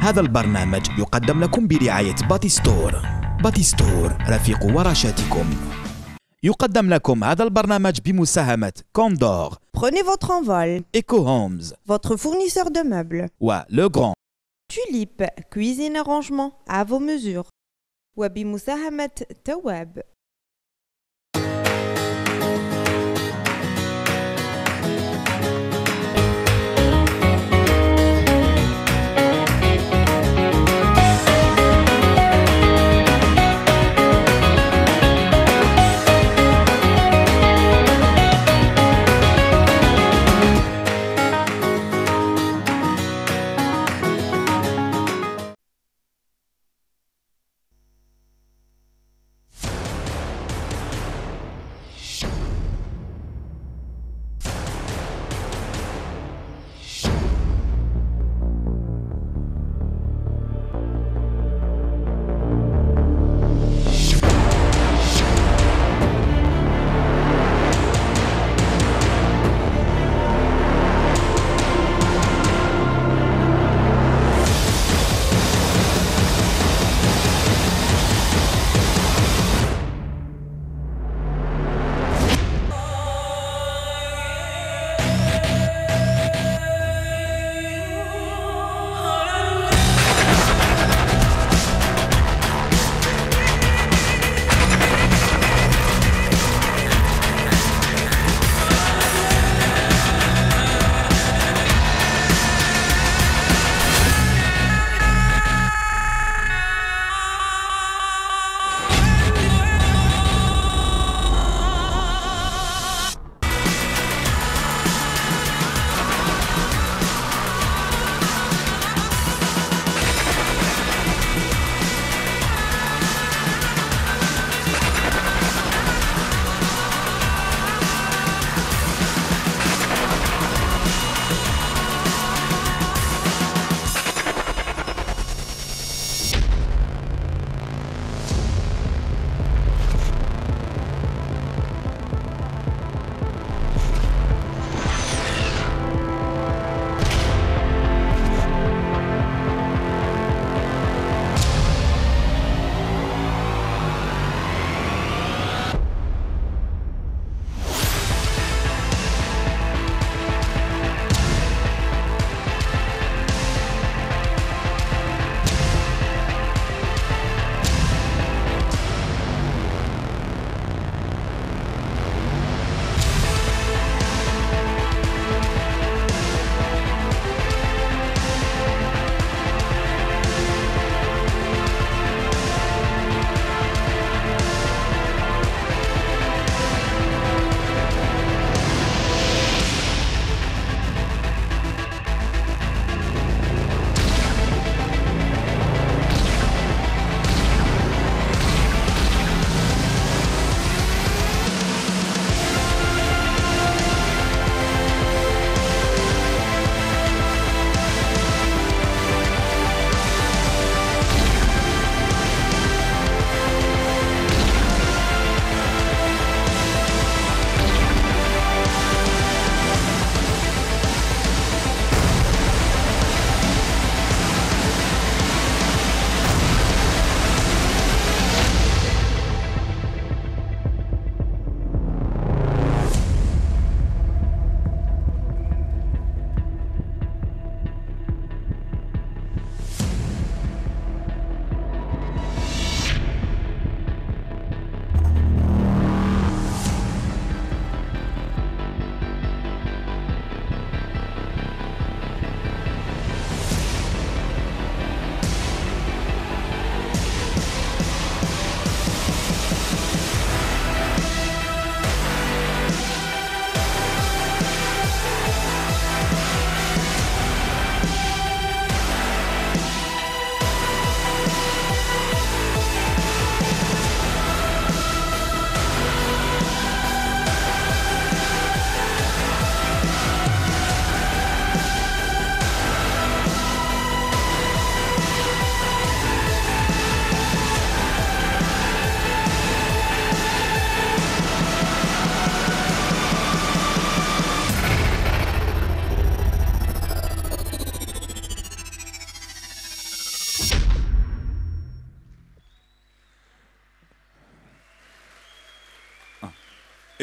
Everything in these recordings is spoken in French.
هذا البرنامج يقدم لكم برعاية باتيستور. باتيستور رفيق ورشاتكم. يقدم لكم هذا البرنامج بمساهمة كوندور. Prenez votre envol. Eco Homes. Votre fournisseur de meubles. Le Grand. Tulipe, cuisine et rangement à vos mesures. وبمساهمة تواب.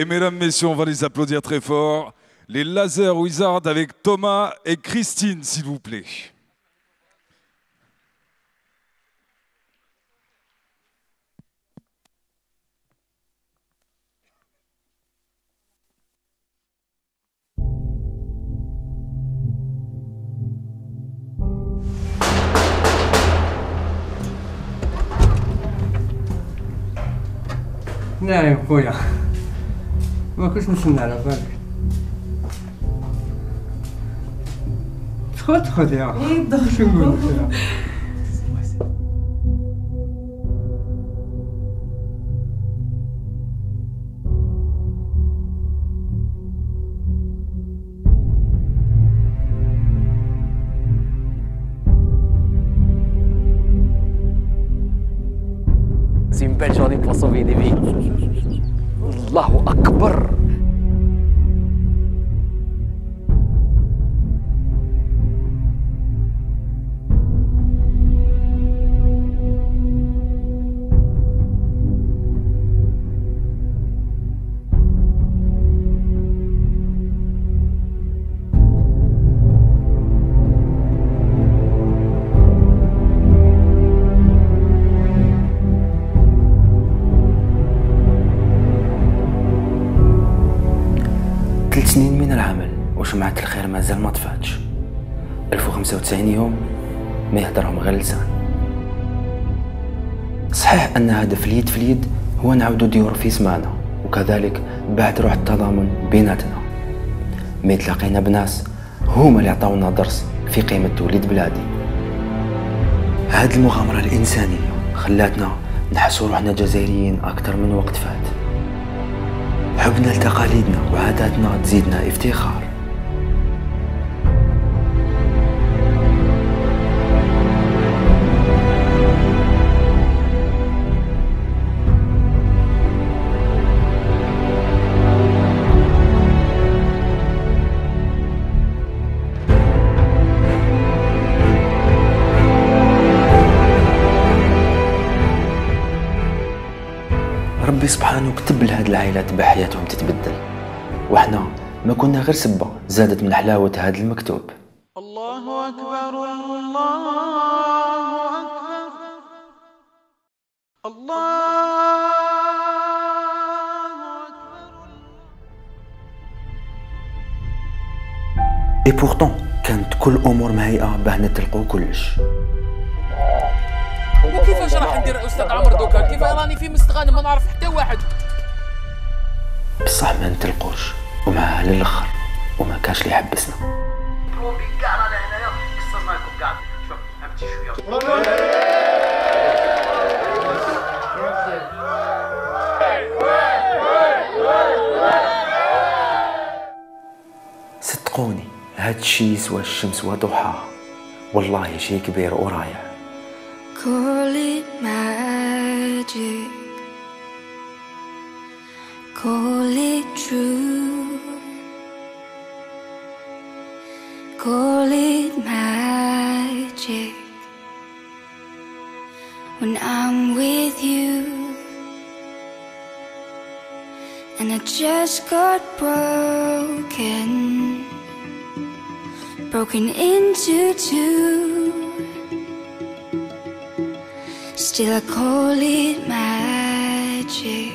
Et mesdames, messieurs, on va les applaudir très fort. Les Laser Wizards avec Thomas et Christine, s'il vous plaît. نعم خويا ما كنتش نستنى على بالك تدخل يا شو نقول لك C'est une belle journée pour sauver des vies. Allahu Akbar. سنين من العمل وشمعة الخير مازال ما طفاتش. 1095 يوم ما يهدرهم غير اللسان. صحيح أن هدف اليد في اليد هو نعودو ديور في سمانة وكذلك بعد روح التضامن بيناتنا، ما تلاقينا بناس هما اللي عطاونا درس في قيمة توليد بلادي. هاد المغامرة الإنسانية خلاتنا نحسو روحنا جزائريين أكثر من وقت فات. حبنا لتقاليدنا وعاداتنا تزيدنا افتخار. ربي سبحانه كتب لهاد العائلات بحياتهم تتبدل، وحنا ما كنا غير سبة زادت من حلاوة هاد المكتوب. الله أكبر الله أكبر الله أكبر. Et pourtant كانت كل أمور مهيئة باه نتلقوا كلش. وكيفاش راح ندير استاذ عمرو دوكا؟ كيف راني في مستغانم ما نعرف حتى واحد. بصح ما نتلقوش ومعها للاخر وما كاش اللي يحبسنا. بروبي كاع رانا هنايا كسرنا لكم كاع. شوف عملتي شويه. صدقوني هاد الشي يسوى الشمس وضحاها، والله شي كبير ورايع. Call it magic, call it true, call it magic. When I'm with you, and I just got broken into two. Still I call it magic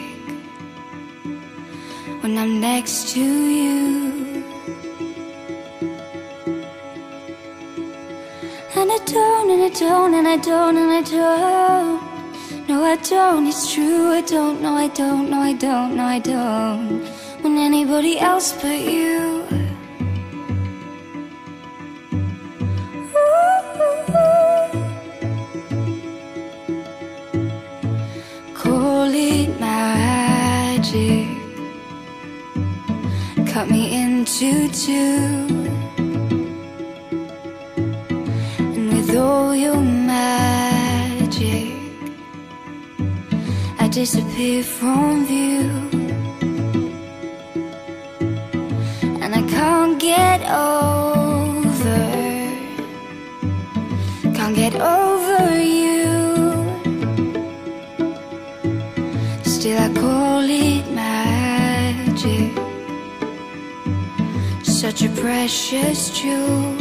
when I'm next to you. And I don't, and I don't, and I don't, and I don't. No, I don't, it's true, I don't, no, I don't, no, I don't, no, I don't. When anybody else but you. Call it magic, cut me into two, and with all your magic I disappear from view, and I can't get over you. Still I call it magic such a precious jewel.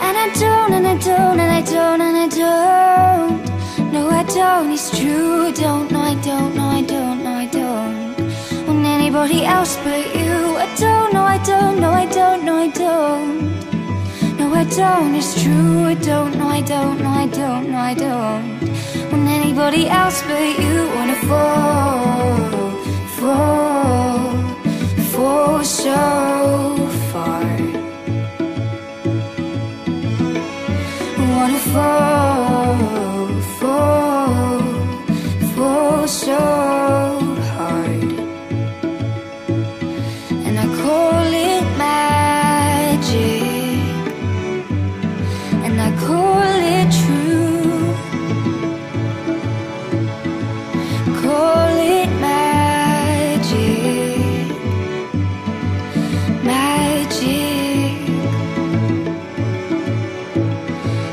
And I don't, and I don't, and I don't, and I don't. No, I don't, it's true. I don't, no, I don't, no, I don't, no, I don't. Want anybody else but you. I don't, no, I don't, no, I don't, no, I don't. No, I don't, it's true. I don't, no, I don't, no, I don't, no, I don't. Want anybody else but you. Wanna fall so far. Wanna fall so hard. And I call it magic, and I call it true. Call it magic, magic.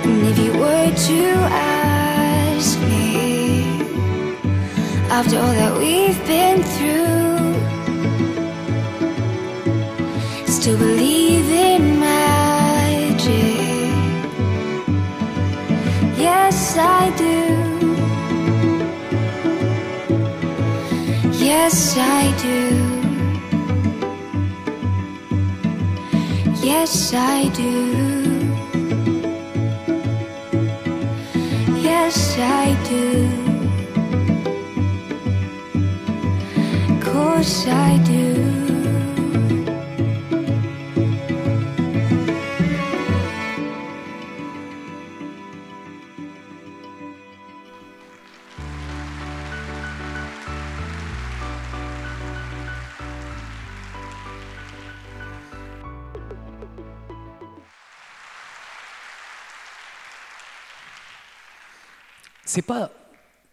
And if you were to ask me, after all that we've been through, still believe in magic? Yes, I do. Yes, I do. Yes, I do. Yes, I do. Course I do.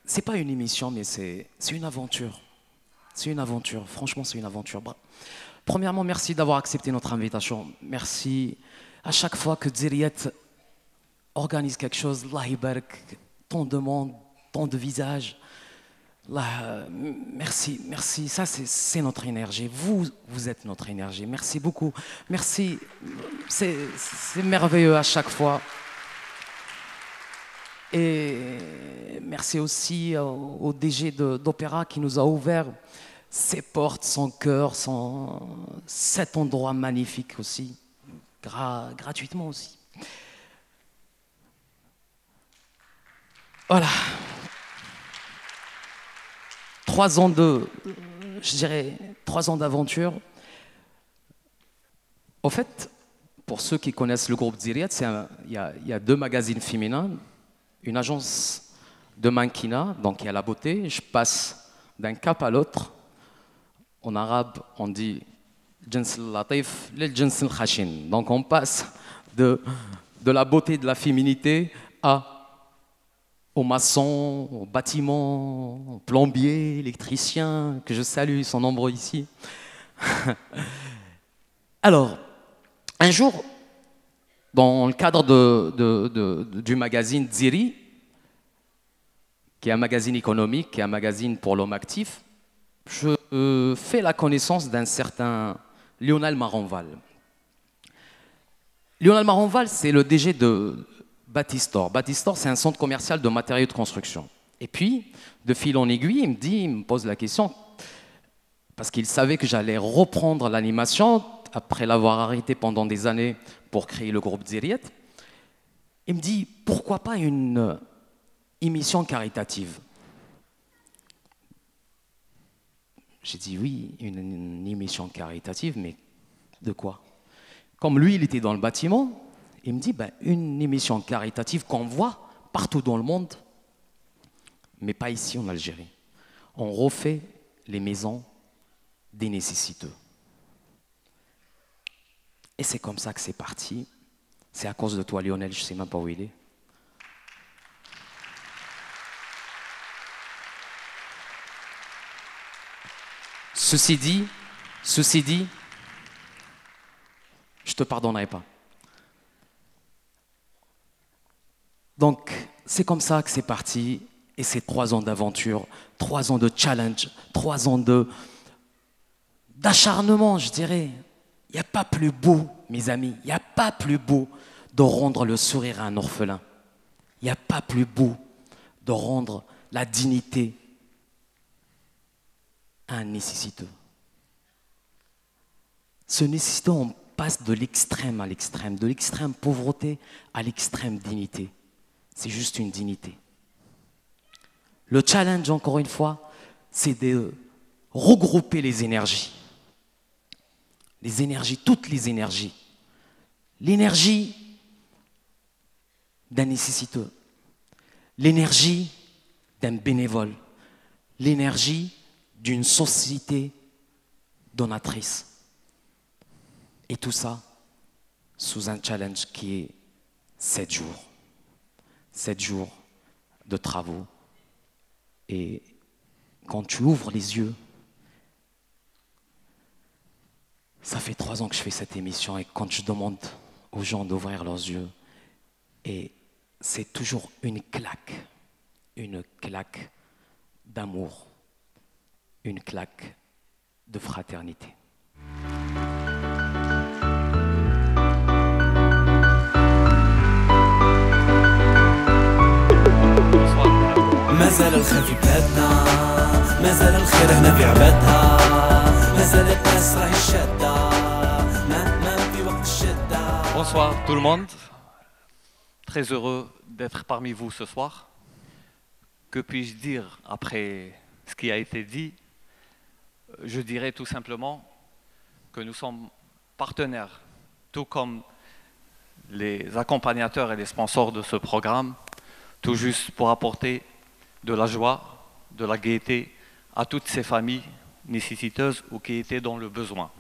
C'est pas une émission, mais c'est une aventure. C'est une aventure, franchement c'est une aventure. Premièrement, merci d'avoir accepté notre invitation. Merci à chaque fois que Dziriyet organise quelque chose, Allah Ibarak, tant de monde, tant de visages. Merci, merci, ça c'est notre énergie. Vous êtes notre énergie, merci beaucoup. Merci, c'est merveilleux à chaque fois. Et merci aussi au DG d'Opéra qui nous a ouvert ses portes, son cœur, cet endroit magnifique aussi, gratuitement aussi. Voilà. 3 ans je dirais, 3 ans d'aventure. Au fait, pour ceux qui connaissent le groupe Dziriyet, il y a 2 magazines féminins, une agence de mannequinat, donc il y a la beauté. Je passe d'un cap à l'autre. En arabe, on dit jins al-latif lil jins al-khashin. Donc on passe de la beauté, de la féminité au maçon, au bâtiment, au plombier, électricien, que je salue, ils sont nombreux ici. Alors, un jour, dans le cadre du magazine Dziri, qui est un magazine économique, qui est un magazine pour l'homme actif, je fais la connaissance d'un certain Lionel Maronval. Lionel Maronval, c'est le DG de Batistor. Batistor, c'est un centre commercial de matériaux de construction. Et puis, de fil en aiguille, il me pose la question, parce qu'il savait que j'allais reprendre l'animation, après l'avoir arrêté pendant des années pour créer le groupe Dziriyet. Il me dit, pourquoi pas une émission caritative? J'ai dit oui, une émission caritative, mais de quoi? Comme lui, il était dans le bâtiment, il me dit, ben, une émission caritative qu'on voit partout dans le monde, mais pas ici en Algérie. On refait les maisons des nécessiteux. Et c'est comme ça que c'est parti. C'est à cause de toi, Lionel, je ne sais même pas où il est. Ceci dit, je ne te pardonnerai pas. Donc, c'est comme ça que c'est parti. Et c'est 3 ans d'aventure, 3 ans de challenge, 3 ans de d'acharnement, je dirais. Il n'y a pas plus beau, mes amis, il n'y a pas plus beau de rendre le sourire à un orphelin. Il n'y a pas plus beau de rendre la dignité à un nécessiteux. Ce nécessiteux, on passe de l'extrême à l'extrême, de l'extrême pauvreté à l'extrême dignité. C'est juste une dignité. Le challenge, encore une fois, c'est de regrouper les énergies. Les énergies, toutes les énergies. L'énergie d'un nécessiteux, l'énergie d'un bénévole, l'énergie d'une société donatrice. Et tout ça sous un challenge qui est 7 jours. 7 jours de travaux. Et quand tu ouvres les yeux, ça fait 3 ans que je fais cette émission et quand je demande aux gens d'ouvrir leurs yeux, et c'est toujours une claque d'amour, une claque de fraternité. مازال الخير في بلادنا مازال الخير هنا في عبادها مازال الناس راهي شادة ما في وقت الشدة. Bonsoir tout le monde, très heureux d'être parmi vous ce soir. Que puis-je dire après ce qui a été dit? Je dirais tout simplement que nous sommes partenaires, tout comme les accompagnateurs et les sponsors de ce programme, tout juste pour apporter de la joie, de la gaieté à toutes ces familles nécessiteuses ou qui étaient dans le besoin.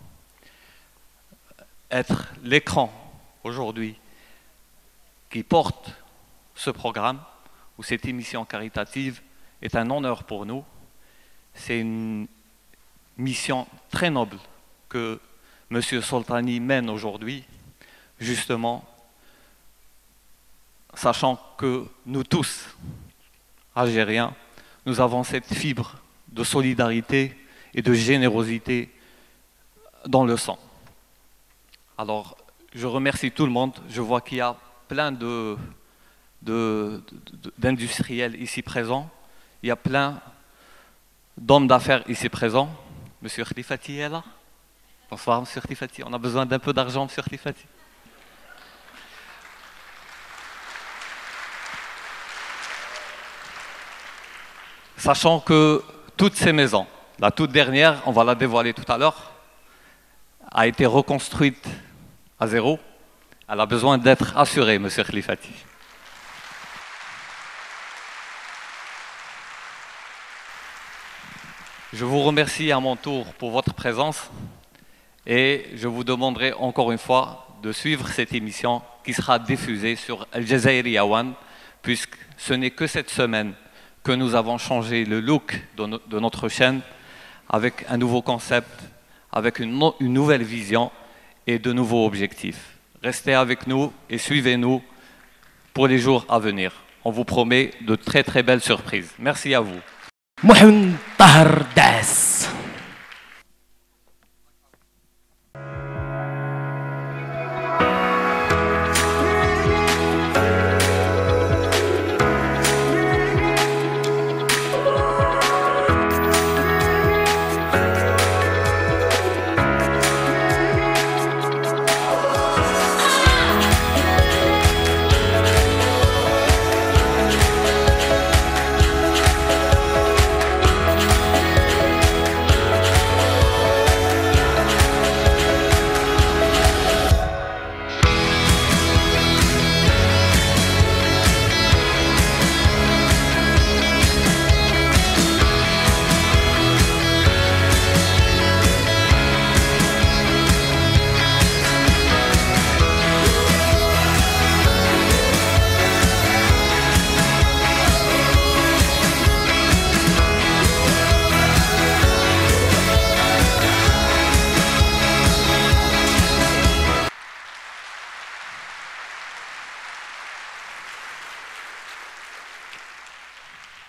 Être l'écran aujourd'hui qui porte ce programme ou cette émission caritative est un honneur pour nous. C'est une mission très noble que M. Soltani mène aujourd'hui, justement, sachant que nous tous, Algériens, nous avons cette fibre de solidarité et de générosité dans le sang. Alors, je remercie tout le monde. Je vois qu'il y a plein d'industriels ici présents. Il y a plein d'hommes d'affaires ici présents. Monsieur Khlifati est là. Bonsoir, Monsieur Khlifati. On a besoin d'un peu d'argent, Monsieur Khlifati. Sachant que toutes ces maisons, la toute dernière, on va la dévoiler tout à l'heure, a été reconstruite à zéro. Elle a besoin d'être assurée, Monsieur Khlifati. Je vous remercie à mon tour pour votre présence et je vous demanderai encore une fois de suivre cette émission qui sera diffusée sur Al Jazairi One, puisque ce n'est que cette semaine que nous avons changé le look de notre chaîne avec un nouveau concept, avec une nouvelle vision et de nouveaux objectifs. Restez avec nous et suivez-nous pour les jours à venir. On vous promet de très très belles surprises. Merci à vous. Mohamed Tahar Das.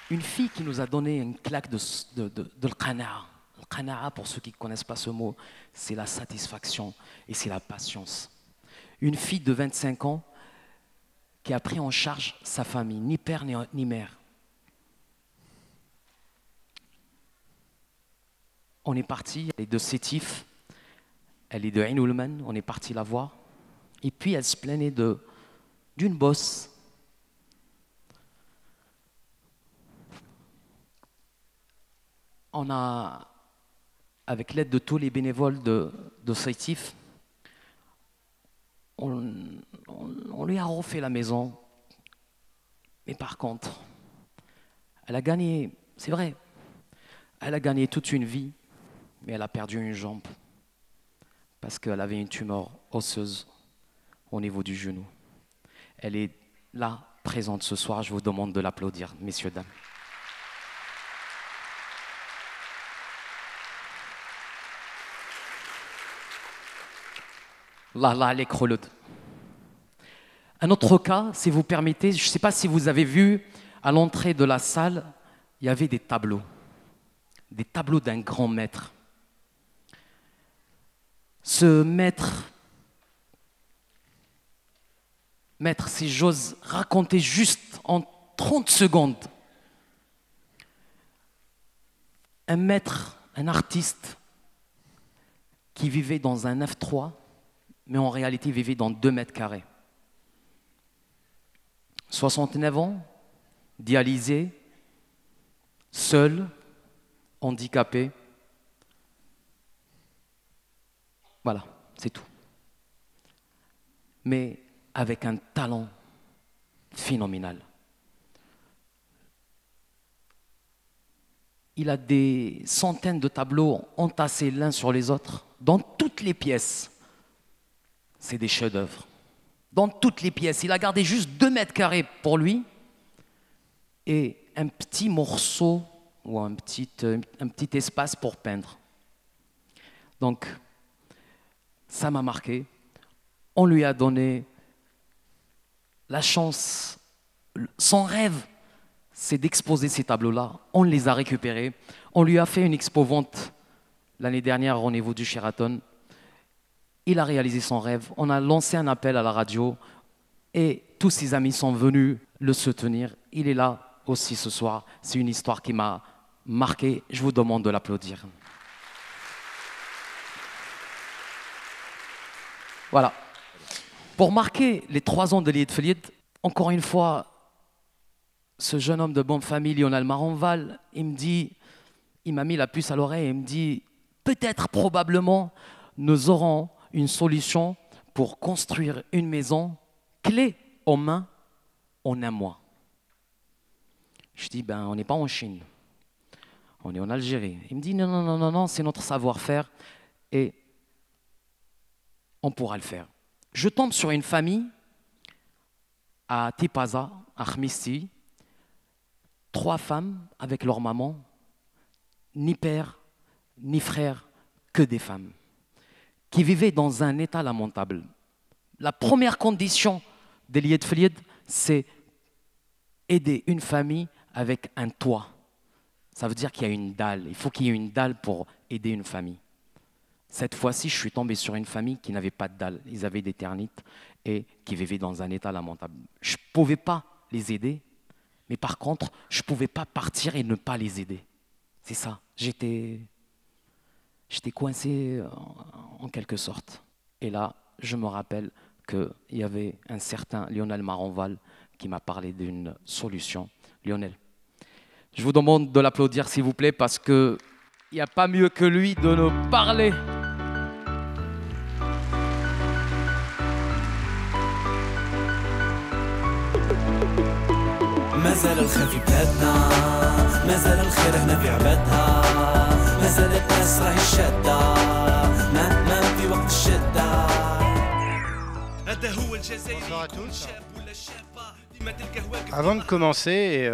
Une fille qui nous a donné une claque de l'qana'a. Qana'a, pour ceux qui ne connaissent pas ce mot, c'est la satisfaction et c'est la patience. Une fille de 25 ans qui a pris en charge sa famille, ni père ni mère. On est parti, elle est de Sétif, elle est de Ain Oulman, on est parti la voir. Et puis elle se plaignait d'une bosse. On a, avec l'aide de tous les bénévoles de Sétif, on lui a refait la maison. Mais par contre, elle a gagné, c'est vrai, elle a gagné toute une vie, mais elle a perdu une jambe parce qu'elle avait une tumeur osseuse au niveau du genou. Elle est là, présente ce soir. Je vous demande de l'applaudir, messieurs, dames. Allah alek khulud. Un autre cas, si vous permettez, je ne sais pas si vous avez vu, à l'entrée de la salle, il y avait des tableaux d'un grand maître. Ce maître, si j'ose raconter juste en 30 secondes, un maître, un artiste qui vivait dans un F3, mais en réalité vivait dans 2 mètres carrés. 69 ans, dialysé, seul, handicapé. Voilà, c'est tout. Mais avec un talent phénoménal. Il a des centaines de tableaux entassés l'un sur les autres, dans toutes les pièces. C'est des chefs-d'œuvre. Dans toutes les pièces. Il a gardé juste 2 mètres carrés pour lui et un petit morceau ou un petit espace pour peindre. Donc, ça m'a marqué. On lui a donné la chance. Son rêve, c'est d'exposer ces tableaux-là. On les a récupérés. On lui a fait une expo-vente l'année dernière au niveau du Sheraton. Il a réalisé son rêve. On a lancé un appel à la radio et tous ses amis sont venus le soutenir. Il est là aussi ce soir. C'est une histoire qui m'a marqué. Je vous demande de l'applaudir. Voilà. Pour marquer les 3 ans de Lied Flied, encore une fois, ce jeune homme de bonne famille, Lionel Maronval, il m'a mis la puce à l'oreille et il me dit, peut-être, probablement, nous aurons une solution pour construire une maison clé en main en 1 mois. Je dis, on n'est pas en Chine, on est en Algérie. Il me dit, non, c'est notre savoir-faire et on pourra le faire. Je tombe sur une famille à Tipaza, à Khmissi, 3 femmes avec leur maman, ni père, ni frère, que des femmes, qui vivaient dans un état lamentable. La première condition des Lied Flied, c'est aider une famille avec un toit. Ça veut dire qu'il y a une dalle. Il faut qu'il y ait une dalle pour aider une famille. Cette fois-ci, je suis tombé sur une famille qui n'avait pas de dalle. Ils avaient des termites et qui vivaient dans un état lamentable. Je ne pouvais pas les aider, mais par contre, je ne pouvais pas partir et ne pas les aider. C'est ça. J'étais coincé en quelque sorte. Et là, je me rappelle qu'il y avait un certain Lionel Maronval qui m'a parlé d'une solution. Lionel, je vous demande de l'applaudir s'il vous plaît parce qu'il n'y a pas mieux que lui de nous parler. مازال الخير في بلادنا مازال الخير هنا في عبادها مازال الناس راهي شادة ما في وقت الشدة هذا هو الجزائري كل شاب ولا شابة ديما تلقى Avant de commencer,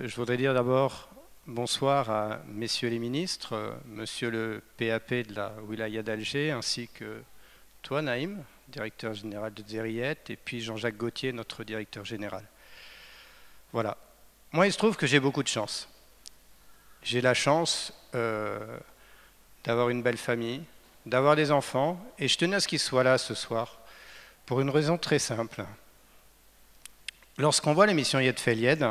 je voudrais dire d'abord bonsoir à messieurs les ministres, monsieur le PAP de la Wilaya d'Alger, ainsi que toi Naïm, directeur général de Zerriet, et puis Jean-Jacques Gauthier, notre directeur général. Voilà. Moi, il se trouve que j'ai beaucoup de chance. J'ai la chance d'avoir une belle famille, d'avoir des enfants. Et je tenais à ce qu'ils soient là ce soir pour une raison très simple. Lorsqu'on voit l'émission Yed Felied,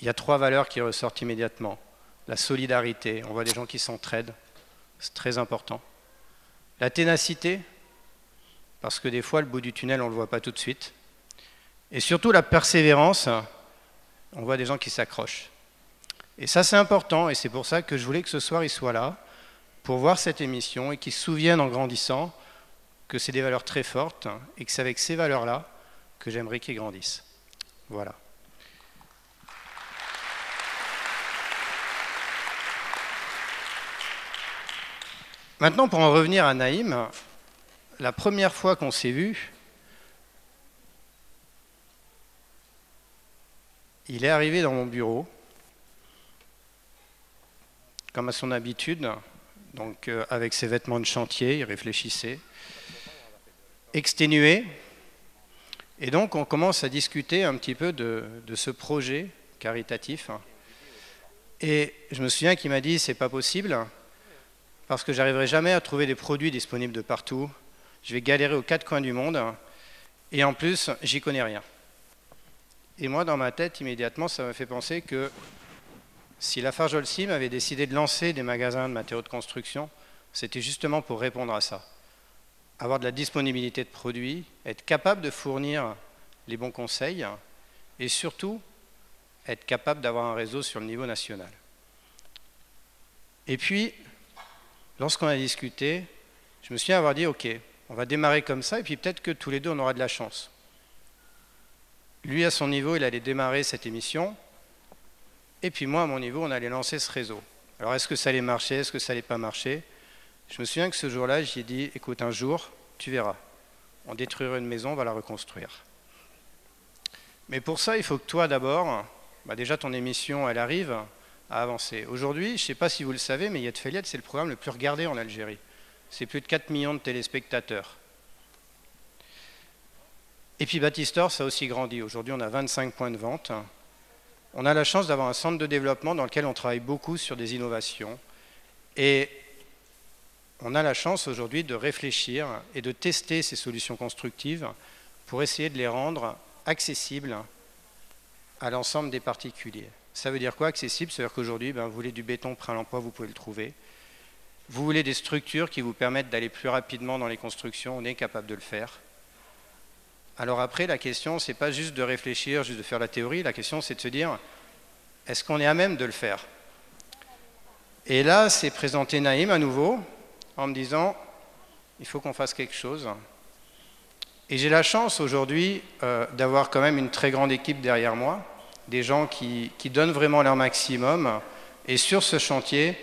il y a 3 valeurs qui ressortent immédiatement. La solidarité, on voit des gens qui s'entraident, c'est très important. La ténacité, parce que des fois le bout du tunnel on ne le voit pas tout de suite. Et surtout la persévérance, on voit des gens qui s'accrochent. Et ça c'est important et c'est pour ça que je voulais que ce soir ils soient là pour voir cette émission et qu'ils se souviennent en grandissant que c'est des valeurs très fortes et que c'est avec ces valeurs-là que j'aimerais qu'ils grandissent. Voilà. Maintenant, pour en revenir à Naïm, la première fois qu'on s'est vu, il est arrivé dans mon bureau, comme à son habitude, donc avec ses vêtements de chantier, il réfléchissait, exténué. Et donc, on commence à discuter un petit peu de ce projet caritatif. Et je me souviens qu'il m'a dit, c'est pas possible, parce que j'arriverai jamais à trouver des produits disponibles de partout. Je vais galérer aux 4 coins du monde, et en plus, j'y connais rien. Et moi, dans ma tête, immédiatement, ça m'a fait penser que si Lafarge Holcim avait décidé de lancer des magasins de matériaux de construction, c'était justement pour répondre à ça. Avoir de la disponibilité de produits, être capable de fournir les bons conseils et surtout être capable d'avoir un réseau sur le niveau national. Et puis, lorsqu'on a discuté, je me suis avoir dit, ok, on va démarrer comme ça et puis peut-être que tous les deux on aura de la chance. Lui à son niveau, il allait démarrer cette émission et puis moi à mon niveau, on allait lancer ce réseau. Alors est-ce que ça allait marcher, est-ce que ça allait pas marcher? Je me souviens que ce jour-là, j'ai dit, écoute, un jour, tu verras, on détruira une maison, on va la reconstruire. Mais pour ça, il faut que toi d'abord, déjà ton émission, elle arrive à avancer. Aujourd'hui, je ne sais pas si vous le savez, mais Yed Felied, c'est le programme le plus regardé en Algérie. C'est plus de 4 millions de téléspectateurs. Et puis Baptiste-Or, ça a aussi grandi. Aujourd'hui, on a 25 points de vente. On a la chance d'avoir un centre de développement dans lequel on travaille beaucoup sur des innovations. Et on a la chance aujourd'hui de réfléchir et de tester ces solutions constructives pour essayer de les rendre accessibles à l'ensemble des particuliers. Ça veut dire quoi, accessible? Ça veut dire qu'aujourd'hui, vous voulez du béton prêt à l'emploi, vous pouvez le trouver. Vous voulez des structures qui vous permettent d'aller plus rapidement dans les constructions, on est capable de le faire. Alors après, la question, c'est pas juste de réfléchir, juste de faire la théorie, la question c'est de se dire, est-ce qu'on est à même de le faire? Et là, c'est présenté Naïm à nouveau, en me disant, il faut qu'on fasse quelque chose. Et j'ai la chance aujourd'hui d'avoir quand même une très grande équipe derrière moi, des gens qui donnent vraiment leur maximum. Et sur ce chantier,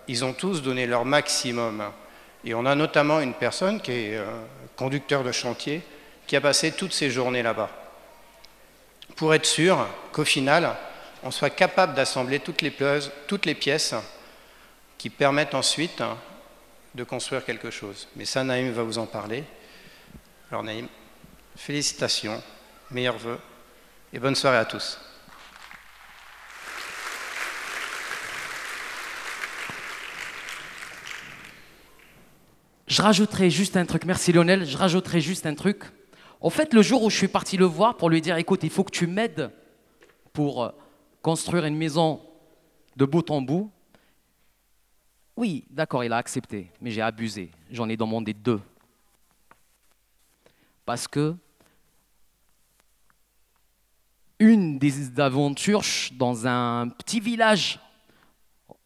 ils ont tous donné leur maximum. Et on a notamment une personne qui est conducteur de chantier, qui a passé toutes ses journées là-bas. Pour être sûr qu'au final, on soit capable d'assembler toutes les pièces qui permettent ensuite de construire quelque chose. Mais ça, Naïm va vous en parler. Alors Naïm, félicitations, meilleurs vœux et bonne soirée à tous. Je rajouterai juste un truc, merci Lionel, je rajouterai juste un truc. En fait, le jour où je suis parti le voir pour lui dire, écoute, il faut que tu m'aides pour construire une maison de bout en bout, oui, d'accord, il a accepté, mais j'ai abusé, j'en ai demandé 2. Parce que une des aventures dans un petit village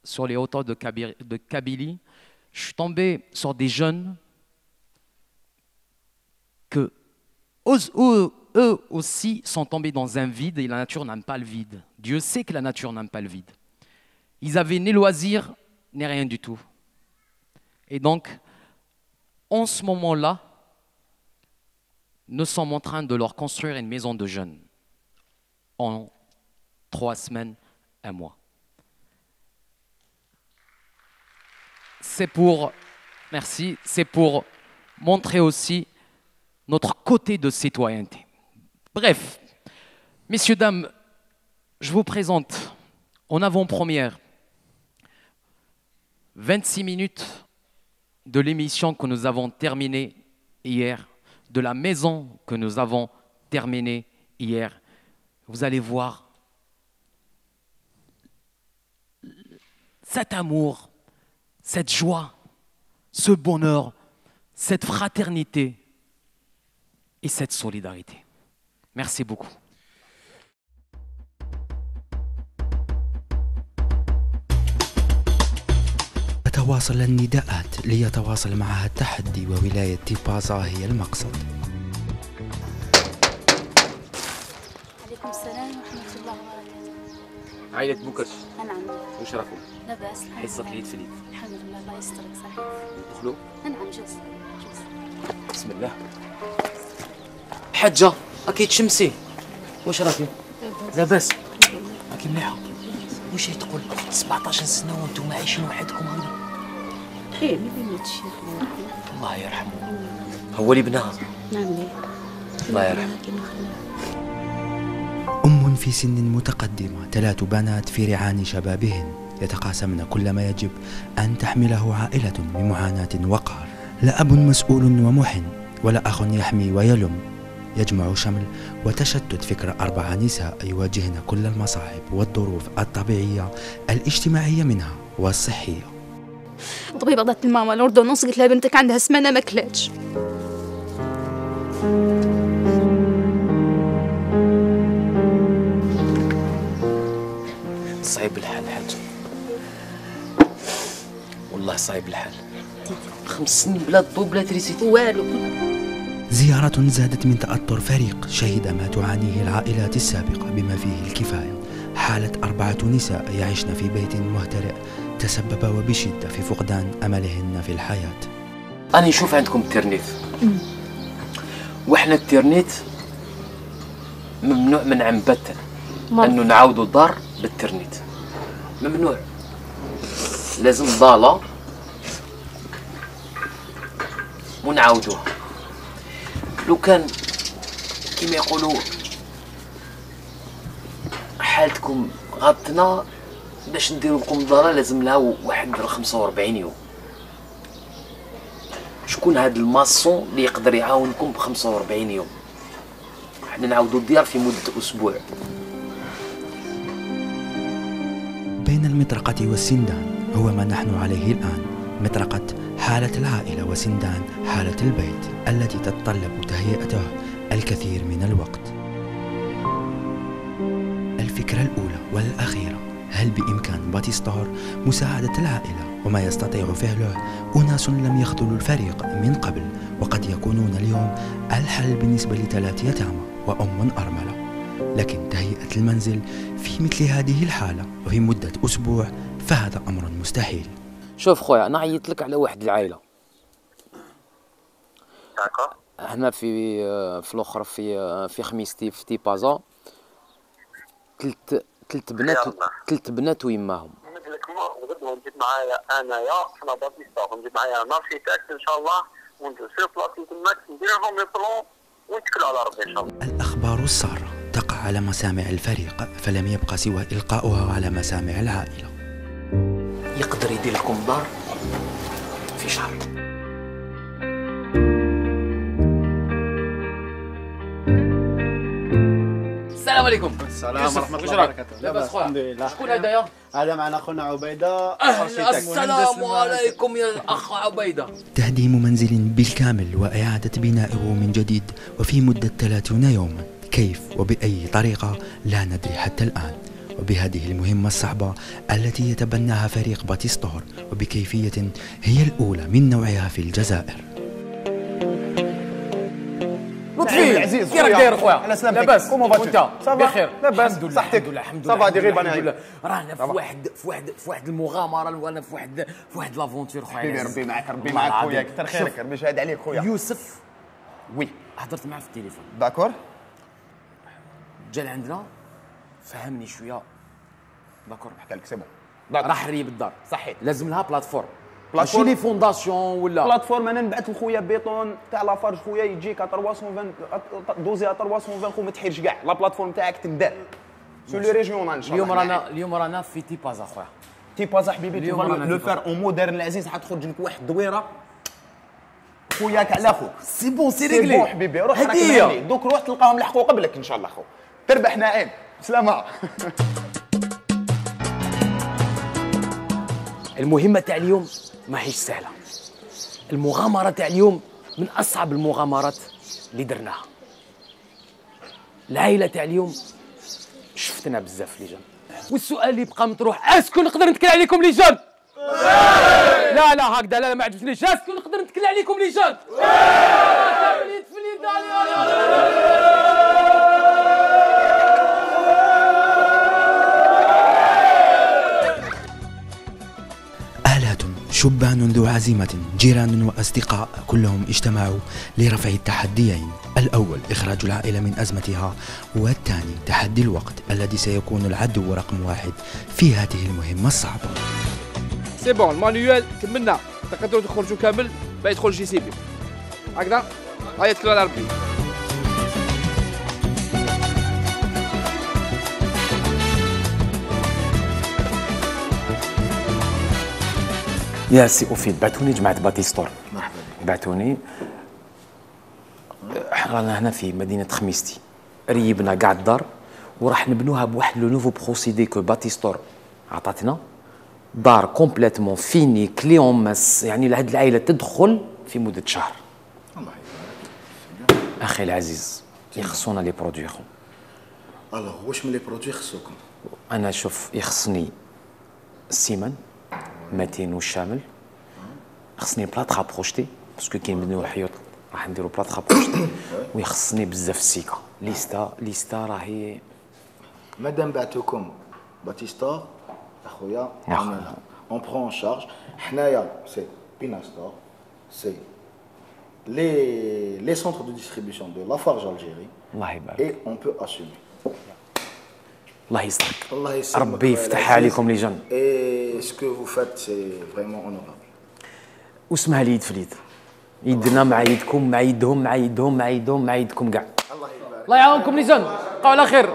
sur les hauteurs de Kabylie, je suis tombé sur des jeunes que eux aussi sont tombés dans un vide et la nature n'aime pas le vide. Dieu sait que la nature n'aime pas le vide. Ils avaient ni loisirs, ni rien du tout. Et donc, en ce moment-là, nous sommes en train de leur construire une maison de jeunes en 3 semaines, 1 mois. C'est pour, merci, c'est pour montrer aussi notre côté de citoyenneté. Bref, messieurs, dames, je vous présente en avant-première 26 minutes de l'émission que nous avons terminée hier, de la maison que nous avons terminée hier. Vous allez voir cet amour, cette joie, ce bonheur, cette fraternité et cette solidarité. Merci beaucoup. تتواصل النداءات ليتواصل معها التحدي، وولاية تيبازا هي المقصد. عليكم السلام ورحمة الله وبركاته. عائلة بوكرش. نعم. وش راكم؟ لاباس الحمد حصة لله. العيد في العيد. الحمد لله الله يسترك صحيح. ندخلوا؟ نعم جوز. بسم الله. حجة أكيد شمسي. واش راكي؟ لاباس. راكي مليحة. واش تقول 17 سنة وانتم عايشين وحدكم هنا؟ ايه ما بيناتش يا خويا. الله يرحمه. هو اللي بناها. نعم الله يرحمه. أم في سن متقدمة، 3 بنات في رعان شبابهن، يتقاسمن كل ما يجب أن تحمله عائلة بمعاناة وقهر. لا أب مسؤول ومحن، ولا أخ يحمي ويلم، يجمع شمل وتشتت فكر 4 نساء يواجهن كل المصاعب والظروف الطبيعية الاجتماعية منها والصحية. طبيبة ضدت الماما الأردونوس قلت لها بنتك عندها سمنة ما كلاتش. صعيب الحال حاج، والله صعيب الحال. 5 سنين بلا ضو بلا تريسيتي والو. زيارة زادت من تأثر فريق شهد ما تعانيه العائلات السابقة بما فيه الكفاية. حالة 4 نساء يعيشن في بيت مهترئ تسبب وبشدة في فقدان أملهن في الحياة. أنا نشوف عندكم الترنيت، وإحنا الترنيت ممنوع منعا باتا أنه نعاودوا الدار بالترنيت، ممنوع. لازم ضالة ونعاودوها. لو كان كما يقولوا حالتكم غطنا باش نديرو لكم ضالة لازم لها واحد 45 يوم. شكون هاد الماسون اللي يقدر يعاونكم ب 45 يوم؟ حنا نعاودو الديار في مدة أسبوع. بين المطرقة والسندان هو ما نحن عليه الآن. مطرقة حالة العائلة، وسندان حالة البيت التي تتطلب تهيئته الكثير من الوقت. الفكرة الأولى والأخيرة، هل بإمكان باتيستور مساعدة العائلة؟ وما يستطيع فعله أناس لم يخذلوا الفريق من قبل، وقد يكونون اليوم الحل بالنسبة ل3 يتامى وأم أرملة. لكن تهيئة المنزل في مثل هذه الحالة وفي مدة أسبوع فهذا أمر مستحيل. شوف خويا، أنا عيطت لك على واحد العائلة هنا في الأخرى في خميستي في تيبازا، 3 بنات ويماهم. مثلك غدوه نجيب معايا انايا حنا باتيستور، نجيب معايا نارشيتاكت ان شاء الله، وندير سير بلاصي تماك ندير لهم لي بلون ونتكلوا على ربي ان شاء الله. الأخبار السارة تقع على مسامع الفريق، فلم يبقى سوى إلقاؤها على مسامع العائلة. يقدر يدير لكم دار في شهر. السلام عليكم. السلام ورحمة الله وبركاته. لاباس خويا؟ الحمد لله. شكون هدايا؟ هذا معنا خونا عبيدة. أهلا، السلام عليكم يا أخ عبيدة. تهديم منزل بالكامل وإعادة بنائه من جديد وفي مدة 30 يوما، كيف وبأي طريقة لا ندري حتى الآن. وبهذه المهمة الصعبة التي يتبناها فريق باتيستور، وبكيفية هي الأولى من نوعها في الجزائر. لطفي العزيز، كي راك داير خويا؟ على سلامتك. لاباس وانت بخير؟ لاباس صحتك؟ الحمد لله. صافا غير بنات. رانا في واحد المغامرة، وانا في واحد لافونتور خويا. حبيبي ربي معاك، ربي معاك خويا، كثر خيرك، ربي يشهد عليك خويا. يوسف وي هضرت معاه في التليفون. داكور. جا لعندنا فهمني شويه. داكور حكى لك سي بون. راح ريب الدار. صحيح. لازم لها بلاتفورم، ماشي لي فونداسيون ولا بلاتفورم. انا نبعث لخويا بيطون تاع لافارج خويا يجيك 320 دوزي 320 خو ما تحيرش كاع. لا بلاتفورم تاعك تندار سو لي ريجيونال ان شاء الله. اليوم رانا في تيبازا خويا. تيباز حبيبي لو فار اون مودرن العزيز حتخرج لك واحد الدويره خوياك على خوك. سي بون سي ريغلي. سي بون حبيبي روح راك دوك روح تلقاهم لحقوا قبلك ان شاء الله خو. تربح نعيم. سلامة. المهمة تاع اليوم ماهيش سهلة. المغامرة تاع اليوم من أصعب المغامرات اللي درناها. العائلة تاع اليوم شفتنا بزاف لي جان. والسؤال اللي بقى مطروح اسكو نقدر نتكل عليكم لي جان؟ لا لا هكذا لا ما عجبتنيش. اسكو نقدر نتكل عليكم لي جان؟ شبان ذو عزيمة، جيران وأصدقاء كلهم اجتمعوا لرفع التحديين. الأول إخراج العائلة من أزمتها، والثاني تحدي الوقت الذي سيكون العدو رقم واحد في هذه المهمة الصعبة. سي بون المانيوال كملنا، تقدروا تخرجوا كامل ما يدخل جي سي بي هكذا. هيا تكلوا على ربي. يا سي اوفيد بعثوني جماعة باتيستور. مرحبا. بعثوني رانا هنا في مدينة خميستي، ريبنا كاع الدار وراح نبنوها بواحد لو نوفو بروسيدي كو باتيستور عطاتنا. دار كومبليتمون فيني كلي اون ماس، يعني لهاد العائلة تدخل في مدة شهر. الله يبارك. أخي العزيز يخصونا لي برودوي خو. الوغ واش من لي برودوي خصوكم؟ أنا شوف يخصني السيمان متين والشامل، خصني بلاط رابروشتي باسكو كي نبنيو الحيوط راح نديرو بلاط رابروشتي، ويخصني بزاف السيكا. ليستا راهي مادام بعتوكم باتيستور اخويا عملها اون برون ان شارج. حنايا سي بيناستور، سي les centres de distribution de Lafarge Algérie. الله يبارك. Et on peut assumer. الله يسعدك. الله يسلمك. ربي يفتحها عليكم لي جن. Et ce que vous faites c'est vraiment honorable. واسمها لي يد في اليد. يدنا مع يدكم، مع يدهم، مع يدهم، مع يدهم، مع يدكم كاع. الله يعاونكم لي جن. بقاو على خير.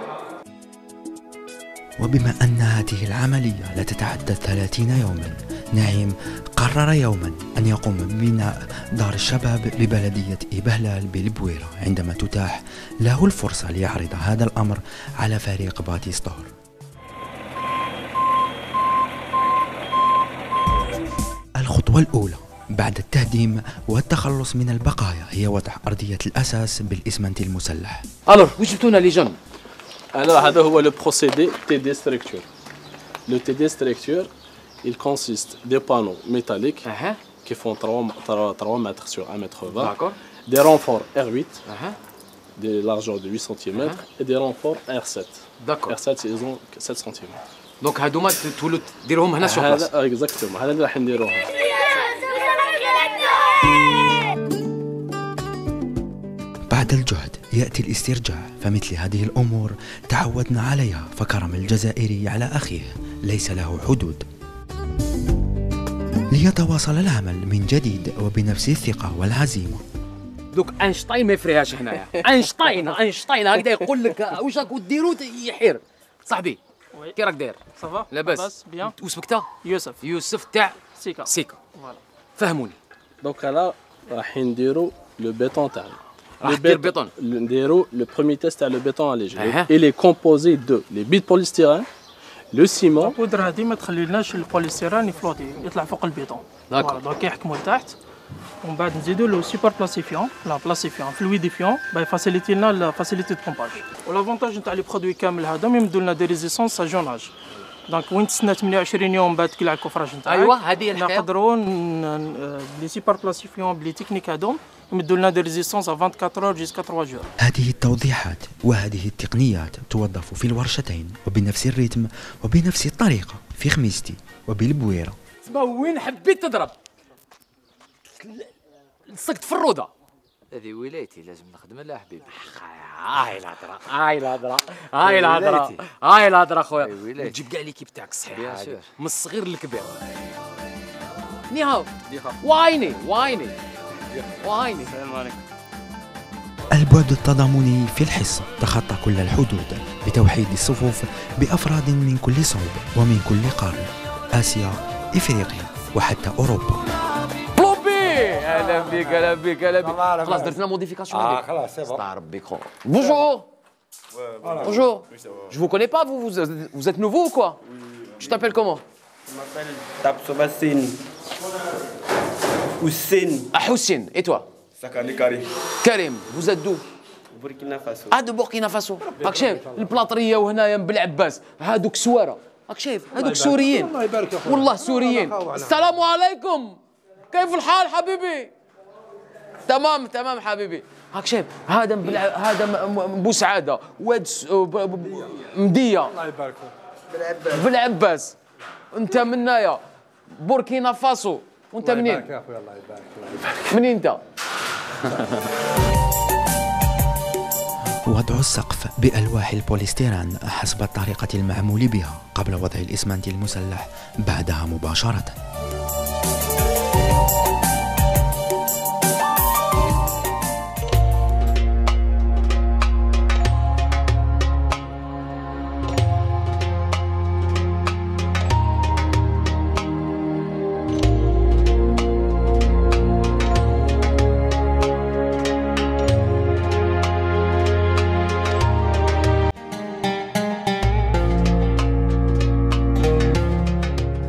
وبما أن هذه العملية لا تتعدى 30 يوما، نعيم قرر يوما أن يقوم ببناء دار الشباب لبلدية إبهلال بالبويرة عندما تتاح له الفرصة ليعرض هذا الأمر على فريق باتيستور. الخطوة الأولى بعد التهديم والتخلص من البقايا هي وضع أرضية الأساس بالإسمنت المسلح. ألور واش جبتونا لي جن؟ Alors, هذا هو le procédé TD structure. Le TD structure, il consiste des panneaux métalliques qui font 3 mètres sur 1 mètre 20, des renforts R8, des largeurs de 8 cm et des renforts R7. D'accord. R7, ils ont 7 cm. Donc هادوما تولوا ديروهم هنا sur place. Exactement. هذا اللي راح نديروهم. بعد الجهد يأتي الاسترجاع، فمثل هذه الأمور تعودنا عليها، فكرم الجزائري على أخيه ليس له حدود. ليتواصل العمل من جديد وبنفس الثقة والعزيمة. دوك أينشتاين ما يفريهاش هنايا. أينشتاين هكذا يقول لك واش راكم ديروا يحير. صاحبي كي راك داير؟ صافا لاباس بيان. واسمك تا؟ يوسف تاع سيكا. فهموني. دونك هلا راح نديروا لو بيتون تاعنا. راح دير بيتون. نديروا لو بروميي تيست تاع لو بيتون الليجي. Il est composé de les billes polystyrène, le ciment. البودرة هذه ما تخليلناش البوليستيرين يفلوتي يطلع فوق البيتون. دونك يحكموا لتحت، ومن بعد نزيدوا له سوبر بلاسيفيون، لا بلاسيفيون فلويديفيون باش يفاسيليتي لنا لا فاسيليتي دو بومباج. ولافونتاج نتاع لي برودوي كامل هذوما يمدوا لنا دي ريزيستونس ا جوناج. دونك وين تسنى 28 يوم بعد تقلع الكفراج نتاعك. ايوا هذه هي الحكايه. نقدروا لي سوبر بلاسيفيون بلي تكنيك هذوم يمدوا لنا دي ريزيستونس ا 24 اور جيسكا 3 جور. هذه التوضيحات وهذه التقنيات توظف في الورشتين وبنفس الريتم وبنفس الطريقة في خميستي وبالبويرة. تسمى وين حبيت تضرب لصقت في الروضة. هذه ولايتي لازم نخدم لها حبيبي. هاي الهضره خويا. تجيب كاع ليكيب تاعك الصحيح من الصغير للكبير. نيهاو وايني السلام عليكم. البعد التضامني في الحصة تخطى كل الحدود بتوحيد الصفوف بأفراد من كل صوب ومن كل قارة. آسيا، إفريقيا وحتى أوروبا. اهلا بك اهلا بك اهلا بك. خلاص درت لنا موديفيكاسيون هذيك. خلاص سي بون. استعرب بك خو. Bonjour. Bonjour. Je vous connais pas, vous êtes nouveau ou quoi? Tu t'appelles comment? Je m'appelle Dabsobassine. Houssine. Ah Houssine, et toi? Sakali Karim. Karim, vous êtes d'où? Burkina Faso. Ah de Burkina Faso. راك شايف البلاطريه وهنايا بالعباس هادوك سواره. راك شايف هادوك سوريين. والله سوريين. السلام عليكم. كيف الحال حبيبي؟ تمام تمام حبيبي. هاك شايف هذا بوسعاده واد مديه الله يبارك فيك بالعباس. انت منايا بوركينا فاسو وانت منين؟ الله يبارك يا اخويا الله يبارك. منين انت؟ وضع السقف بألواح البوليستيران حسب الطريقة المعمول بها قبل وضع الإسمنت المسلح بعدها مباشرة.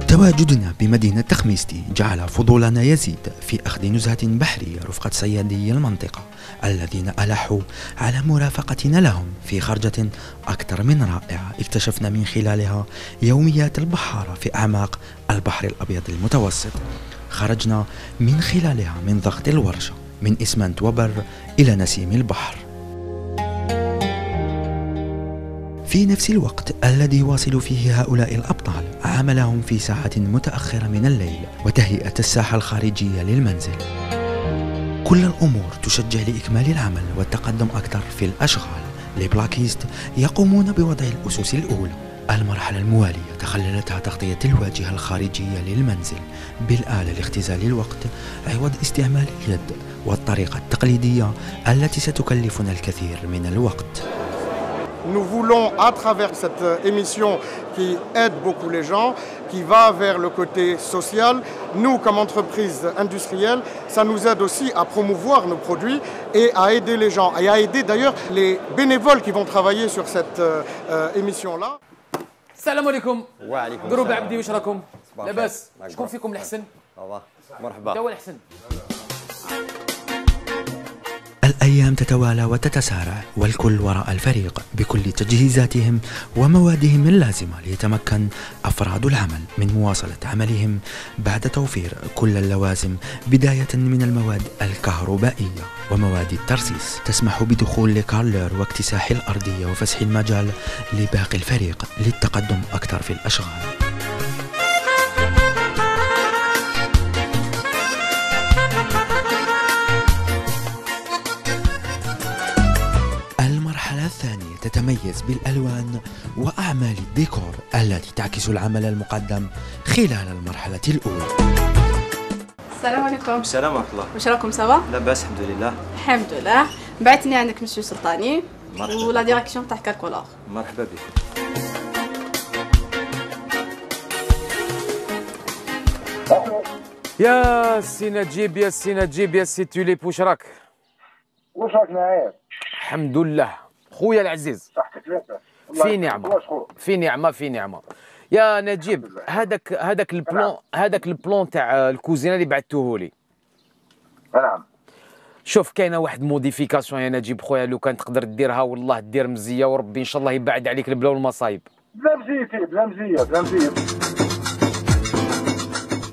تواجدنا بمدينة تخميستي جعل فضولنا يزيد في أخذ نزهة بحرية رفقة صيادي المنطقة الذين ألحوا على مرافقتنا لهم في خرجة أكثر من رائعة اكتشفنا من خلالها يوميات البحارة في أعماق البحر الأبيض المتوسط. خرجنا من خلالها من ضغط الورشة من إسمنت وبر إلى نسيم البحر في نفس الوقت الذي يواصل فيه هؤلاء الأبطال عملهم في ساعة متأخرة من الليل وتهيئة الساحة الخارجية للمنزل. كل الأمور تشجع لإكمال العمل والتقدم أكثر في الأشغال. البلاكيست يقومون بوضع الأسس الأولى. المرحلة الموالية تخللتها تغطية الواجهة الخارجية للمنزل بالآلة لاختزال الوقت عوض استعمال اليد والطريقة التقليدية التي ستكلفنا الكثير من الوقت. Nous voulons, à travers cette émission qui aide beaucoup les gens, qui va vers le côté social, nous, comme entreprise industrielle, ça nous aide aussi à promouvoir nos produits et à aider les gens, et à aider d'ailleurs les bénévoles qui vont travailler sur cette émission-là. السلام عليكم. وعليكم السلام. قروب عبدي واش راكم؟ لاباس؟ شكون فيكم الأحسن؟ مرحبا. تا هو الأحسن. الأيام تتوالى وتتسارع والكل وراء الفريق بكل تجهيزاتهم وموادهم اللازمة ليتمكن أفراد العمل من مواصلة عملهم بعد توفير كل اللوازم بداية من المواد الكهربائية ومواد الترسيس تسمح بدخول لكارلر واكتساح الأرضية وفسح المجال لباقي الفريق للتقدم أكثر في الأشغال. الثانية تتميز بالألوان وأعمال الديكور التي تعكس العمل المقدم خلال المرحلة الأولى. السلام عليكم. السلام ورحمة الله. واش راكم سوا؟ لاباس الحمد لله. الحمد لله. بعثني عندك مسيو سلطاني مرحبا. ولا ديريكسيون تاع كالكولور. مرحبا بك. يا سي نجيب يا سي نجيب يا سي توليب واش راك؟ واش راك نعيم؟ الحمد لله خويا العزيز. صحتك لاباس؟ في نعمة في نعمة في نعمة. يا نجيب هذاك البلون تاع الكوزينه اللي بعثتوه لي. نعم. شوف كاينه واحد موديفيكاسيون يا نجيب خويا لو كان تقدر ديرها والله دير مزيه وربي ان شاء الله يبعد عليك البلا والمصايب. بلا مزيتي بلا مزيه بلا مزيه.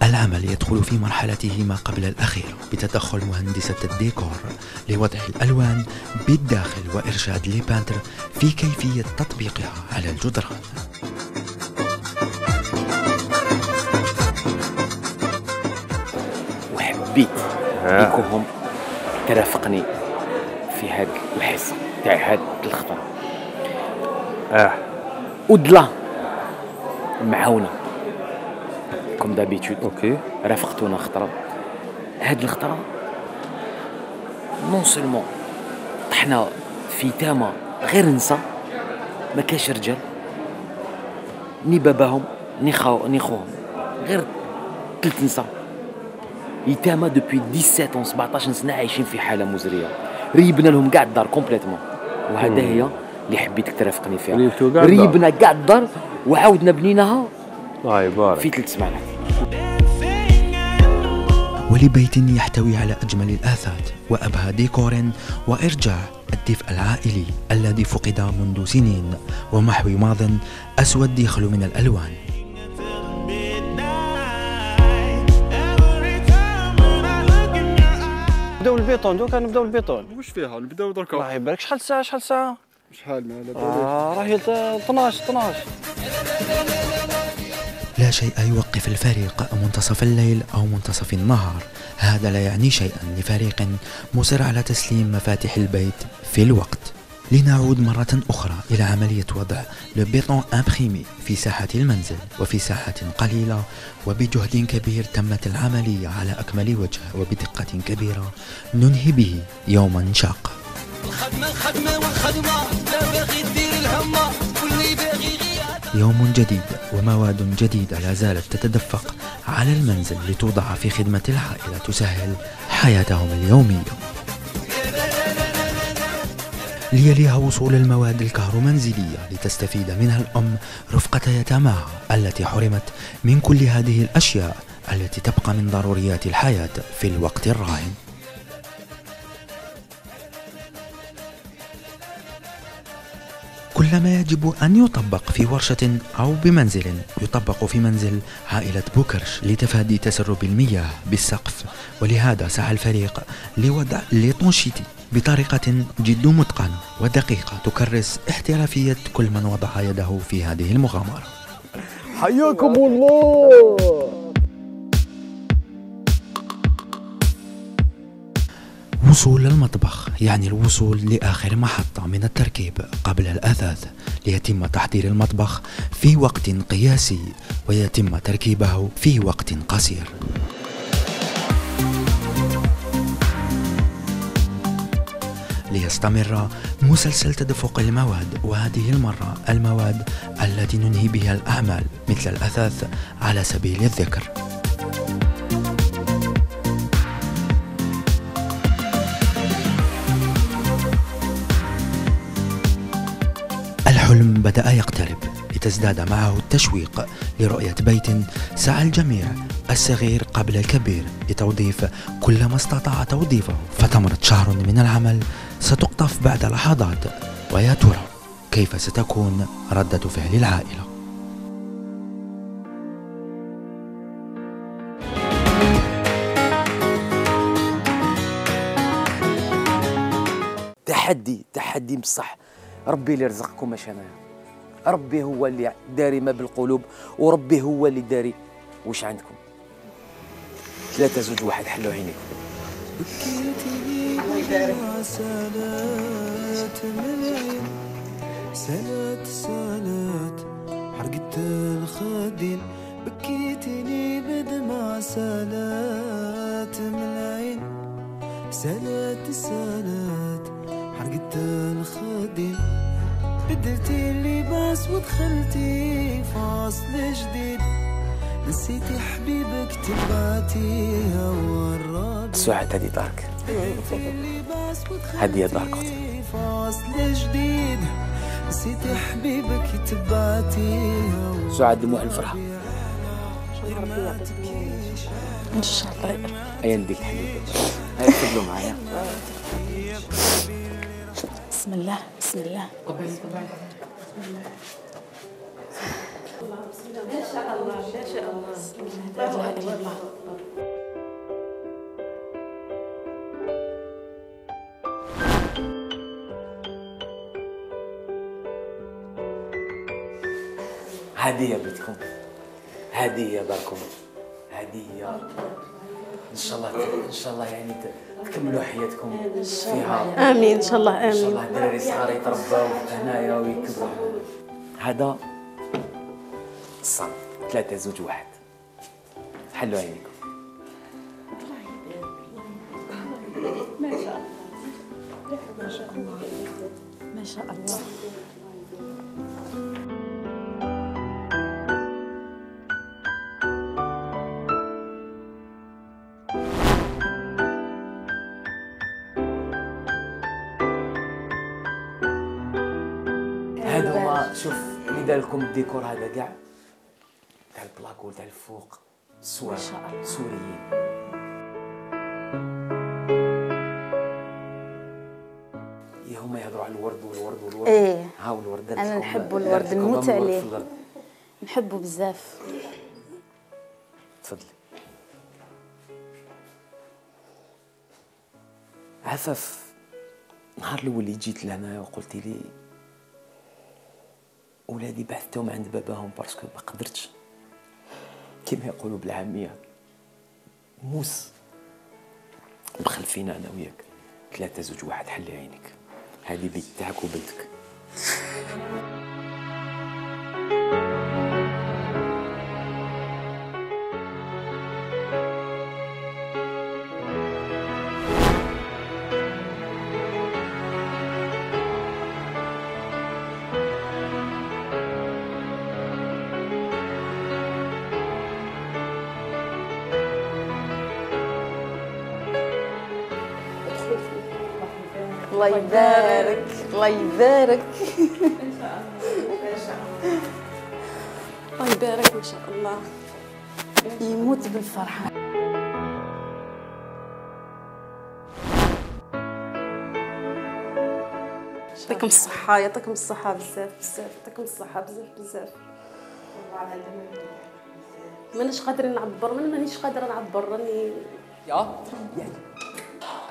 العمل يدخل في مرحلته ما قبل الأخيرة بتدخل مهندسة الديكور لوضع الألوان بالداخل وإرشاد لبانتر في كيفية تطبيقها على الجدران. وحبيت بكم ترافقني في هاد الحصة تاع هاد الخطرة. ودلا معاونة كوم دابيتود. اوكي رافقتونا خطرة. هاد الخطرة نون سولمون طحنا في تامة غير نسا ما كاش رجال ني باباهم ني خوهم غير 3 نساء يتامى دوبوي 17 17 سنه عايشين في حاله مزريه، ريبنا لهم كاع الدار كومبليتمون. وهذا هي اللي حبيتك ترافقني فيها. ريبنا كاع الدار وعاودنا بنيناها في 3 سمانات. ولبيت يحتوي على أجمل الآثاث وأبهى ديكور وإرجاع الدفء العائلي الذي فقد منذ سنين ومحو ماض أسود يخلو من الألوان. نبداو البيطون دوكا، نبداو البيطون. واش فيها نبداو دركا؟ الله يبارك. شحال ساعة شحال ساعة؟ شحال ما على راهي 12. لا شيء يوقف الفريق منتصف الليل أو منتصف النهار، هذا لا يعني شيئا لفريق مصر على تسليم مفاتيح البيت في الوقت. لنعود مرة أخرى إلى عملية وضع البيطون إمبريمي في ساحة المنزل، وفي ساعات قليلة وبجهد كبير تمت العملية على أكمل وجه وبدقة كبيرة ننهي به يوما شاقا. يوم جديد ومواد جديدة لا زالت تتدفق على المنزل لتوضع في خدمة العائلة تسهل حياتهم اليومية. ليليها وصول المواد الكهرومنزلية لتستفيد منها الأم رفقة يتاماها التي حرمت من كل هذه الأشياء التي تبقى من ضروريات الحياة في الوقت الراهن. كل ما يجب أن يطبق في ورشة أو بمنزل يطبق في منزل عائلة بوكرش لتفادي تسرب المياه بالسقف، ولهذا سعى الفريق لوضع ليطونشيتي بطريقة جد متقنة ودقيقة تكرس احترافية كل من وضع يده في هذه المغامرة. حياكم الله. وصول المطبخ يعني الوصول لآخر محطة من التركيب قبل الأثاث، ليتم تحضير المطبخ في وقت قياسي ويتم تركيبه في وقت قصير. ليستمر مسلسل تدفق المواد، وهذه المرة المواد التي ننهي بها الأعمال مثل الأثاث على سبيل الذكر. الحلم بدأ يقترب لتزداد معه التشويق لرؤية بيت سعى الجميع الصغير قبل الكبير لتوظيف كل ما استطاع توظيفه، فتمرة شهر من العمل ستقطف بعد لحظات، ويا ترى كيف ستكون ردة فعل العائلة؟ تحدي بصح. ربي اللي رزقكم ماشي انايا، ربي هو اللي داري ما بالقلوب، وربي هو اللي داري واش عندكم. 3 2 1 حلوا عينيكم. سالات حرقت الخدين، بكيتني بدمع سالات من العين. سالات حرقت الخدين، بدلتي اللباس ودخلتي فاصل جديد. نسيتي حبيبك تبعتي هوا الرابع. سعاد هذه دارك، هذه دارك اختي. فاصل جديد نسيتي حبيبك تبعتي هوا. سعاد دموع الفرحة ان شاء الله. ايا نديك حبيبي، هاي تفضلوا معايا. بسم الله بسم الله. ما شاء الله ما شاء الله. لا اله الا الله. هذه هي بيتكم، هذه هي داركم، هذه هي ان شاء الله يعني تكملوا حياتكم فيها. امين ان شاء الله. امين ان شاء الله الدراري الصغار يتربوا هنايا ويكبروا. هذا الصاد 3 2 1 حلوا عينيكم. ما شاء الله ما شاء الله ما شاء الله. نتوما شوف اللي دار لكم الديكور هذا كاع تاع البلاكو تاع الفوق سوار سوريين. هما يهضروا على الورد والورد والورد. ايه ها الورد انا نحب الورد نموت عليه نحبه بزاف. تفضلي. عفاف النهار الاول اللي جيت لهنا وقلتي لي ولادي بعثتهم عند باباهم باسكو ما قدرتش كما يقولوا بالعاميه موس مخلفين انا وياك 3 زوج 1 حلي عينك هذه بيت تاعك وبنتك. الله يبارك الله يبارك الله يبارك ان شاء الله يموت بالفرحه. يعطيكم الصحه يعطيكم الصحه بزاف بزاف يعطيكم الصحه بزاف بزاف. مانيش قادرين نعبر مانيش قادره نعبر راني يا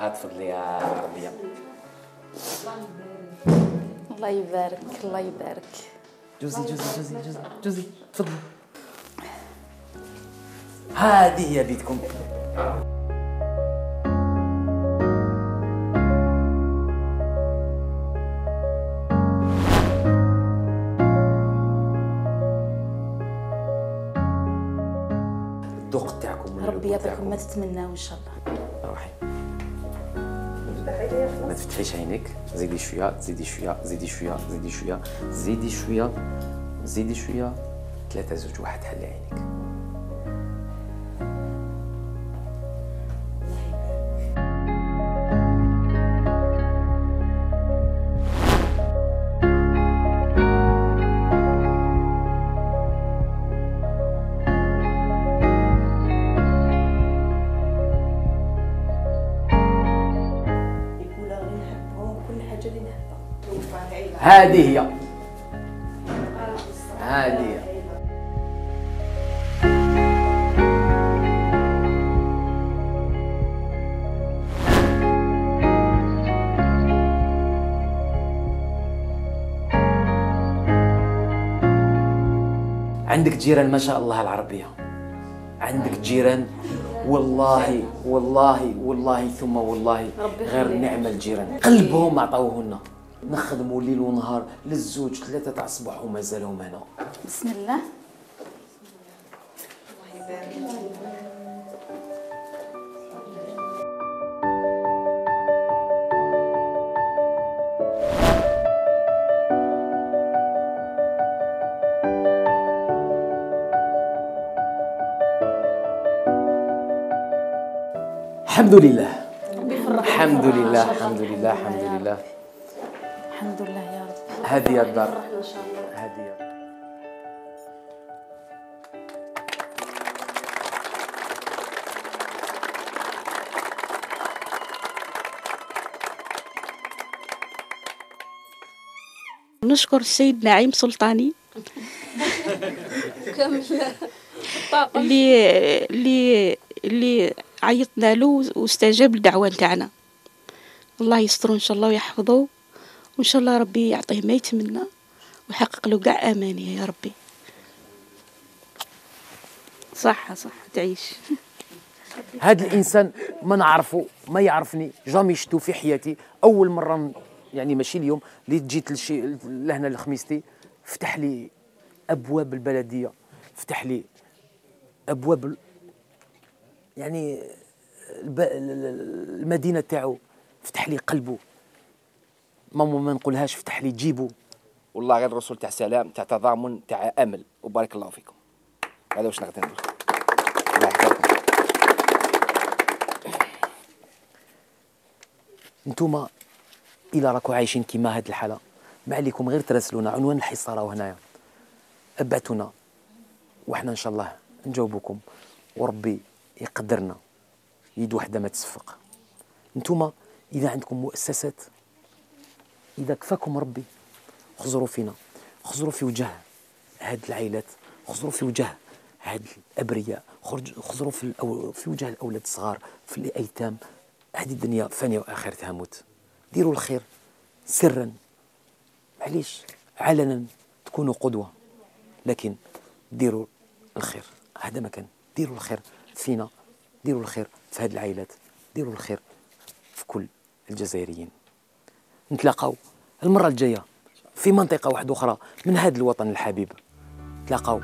تفضلي يا ربيع. الله يبارك الله يبارك. جوزي جوزي جوزي جوزي جوزي تفضلي. هذه هي بيتكم. الذوق تاعكم ربي يعطيكم ما تتمناو ان شاء الله. روحي ما تفتحيش عينيك زيدي شويه زيدي شويه زيدي شويه زيدي شويه زيدي شويه زيدي شويه 3 زوج 1 حلي عينيك. هذه هي هذه هي. عندك جيران ما شاء الله العربية، عندك جيران والله والله والله ثم والله غير نعم الجيران، قلبهم عطاوهن نخدموا ليل ونهار للزوج 3 تاع الصباح ومازالهم هنا. بسم الله. الحمد لله الحمد لله الحمد لله الحمد لله الحمد لله يا رب. هذه الدار هذه نشكر السيد نعيم سلطاني اللي عيطنا له واستجاب للدعوه نتاعنا. الله يستر ان شاء الله ويحفظه وان شاء الله ربي يعطيه ما يتمنى ويحقق له كاع امانيه يا ربي. صح تعيش. هذا الانسان ما نعرفه ما يعرفني جامي شفتو في حياتي. اول مره يعني ماشي اليوم اللي جيت لهنا لخميستي فتح لي ابواب البلديه، فتح لي ابواب يعني المدينه تاعو، فتح لي قلبه ما نقولهاش، فتح لي جيبه. والله غير الرسول تاع سلام تاع تضامن تاع امل وبارك الله فيكم. هذا واش نقدر نقول. الله يحفظكم. نتوما الا راكو عايشين كيما هاد الحاله ما عليكم غير تراسلونا، عنوان الحصه راهو هنايا، ابعتونا وحنا ان شاء الله نجاوبكم، وربي يقدرنا يد وحده ما تصفق. انتوما اذا عندكم مؤسسات، اذا كفاكم ربي خزروا فينا، خزروا في وجه هاد العائلات، خزروا في وجه هاد الابرياء، خزروا في وجه الاولاد الصغار، في الايتام. هذه الدنيا فانيه واخرتها موت. ديروا الخير سرا، معليش علنا تكونوا قدوه، لكن ديروا الخير. هذا مكان ديروا الخير فينا، ديروا الخير في هذه العائلات، ديروا الخير في كل الجزائريين. نتلاقاو المره الجايه في منطقه واحده اخرى من هذا الوطن الحبيب. نتلاقاو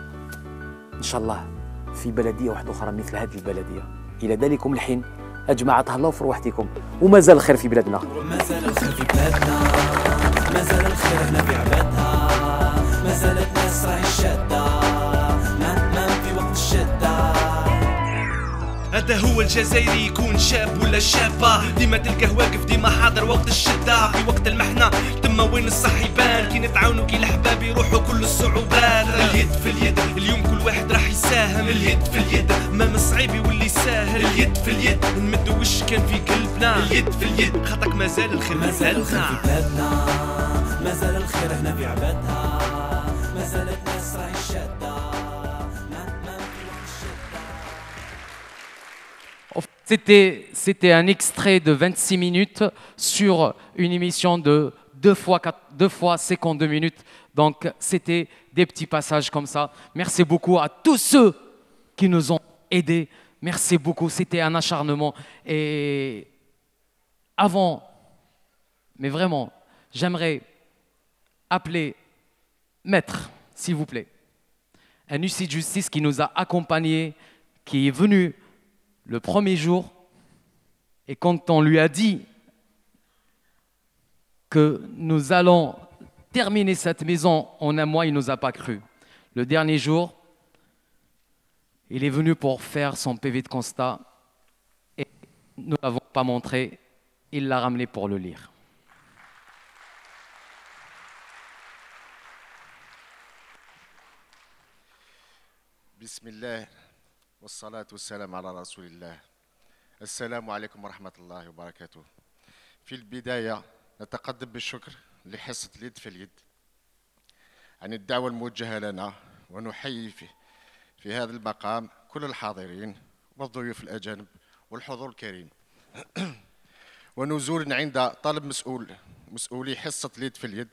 ان شاء الله في بلديه واحده اخرى مثل هذه البلديه. الى ذلكم الحين يا جماعه تهلاو في روحتكم، وما زال الخير في بلادنا. ما زال الخير في بلادنا، ما زال الخير هنا في عبادها، ما زالت الناس راهي شاده مهما في وقت الشده. هذا هو الجزائري، يكون شاب ولا شابة، ديما تلقاه واقف ديما حاضر وقت الشدة، في وقت المحنة تما وين الصح يبان، كي نتعاونوا كي الأحباب يروحوا كل الصعوبات. اليد في اليد اليوم كل واحد راح يساهم، اليد في اليد ما من صعيب يولي ساهل، اليد في اليد نمدوا وش كان في قلبنا، اليد في اليد خاطرك ما زال الخير ما زال الخير في بلادنا، ما زال الخير هنا في عبادها، ما زالت الناس راهي شاده. C'était un extrait de 26 minutes sur une émission de 2 fois 52 minutes. Donc, c'était des petits passages comme ça. Merci beaucoup à tous ceux qui nous ont aidés. Merci beaucoup. C'était un acharnement. Et avant, mais vraiment, j'aimerais appeler Maître, s'il vous plaît. Un huissier de justice qui nous a accompagnés, qui est venu le premier jour, et quand on lui a dit que nous allons terminer cette maison en un mois, il ne nous a pas cru. Le dernier jour, il est venu pour faire son PV de constat et nous ne l'avons pas montré, il l'a ramené pour le lire. Bismillah. والصلاة والسلام على رسول الله. السلام عليكم ورحمة الله وبركاته. في البداية نتقدم بالشكر لحصة اليد في اليد عن الدعوة الموجهة لنا، ونحيي في هذا المقام كل الحاضرين والضيوف الأجانب والحضور الكريم. ونزول عند طلب مسؤولي حصة اليد في اليد،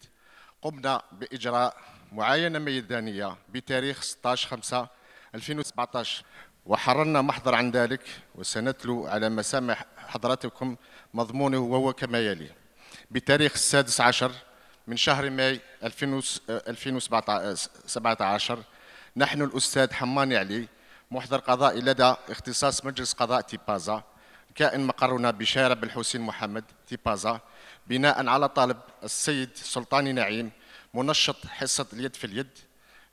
قمنا بإجراء معاينة ميدانية بتاريخ 16/5/2017، وحررنا محضر عن ذلك، وسنتلو على مسامع حضراتكم مضمونه وهو كما يلي. بتاريخ 16 من شهر ماي 2017 نحن الأستاذ حماني علي محضر قضائي لدى اختصاص مجلس قضاء تيبازا كائن مقرنا بشارع بالحسين محمد تيبازا، بناء على طلب السيد سلطاني نعيم منشط حصة اليد في اليد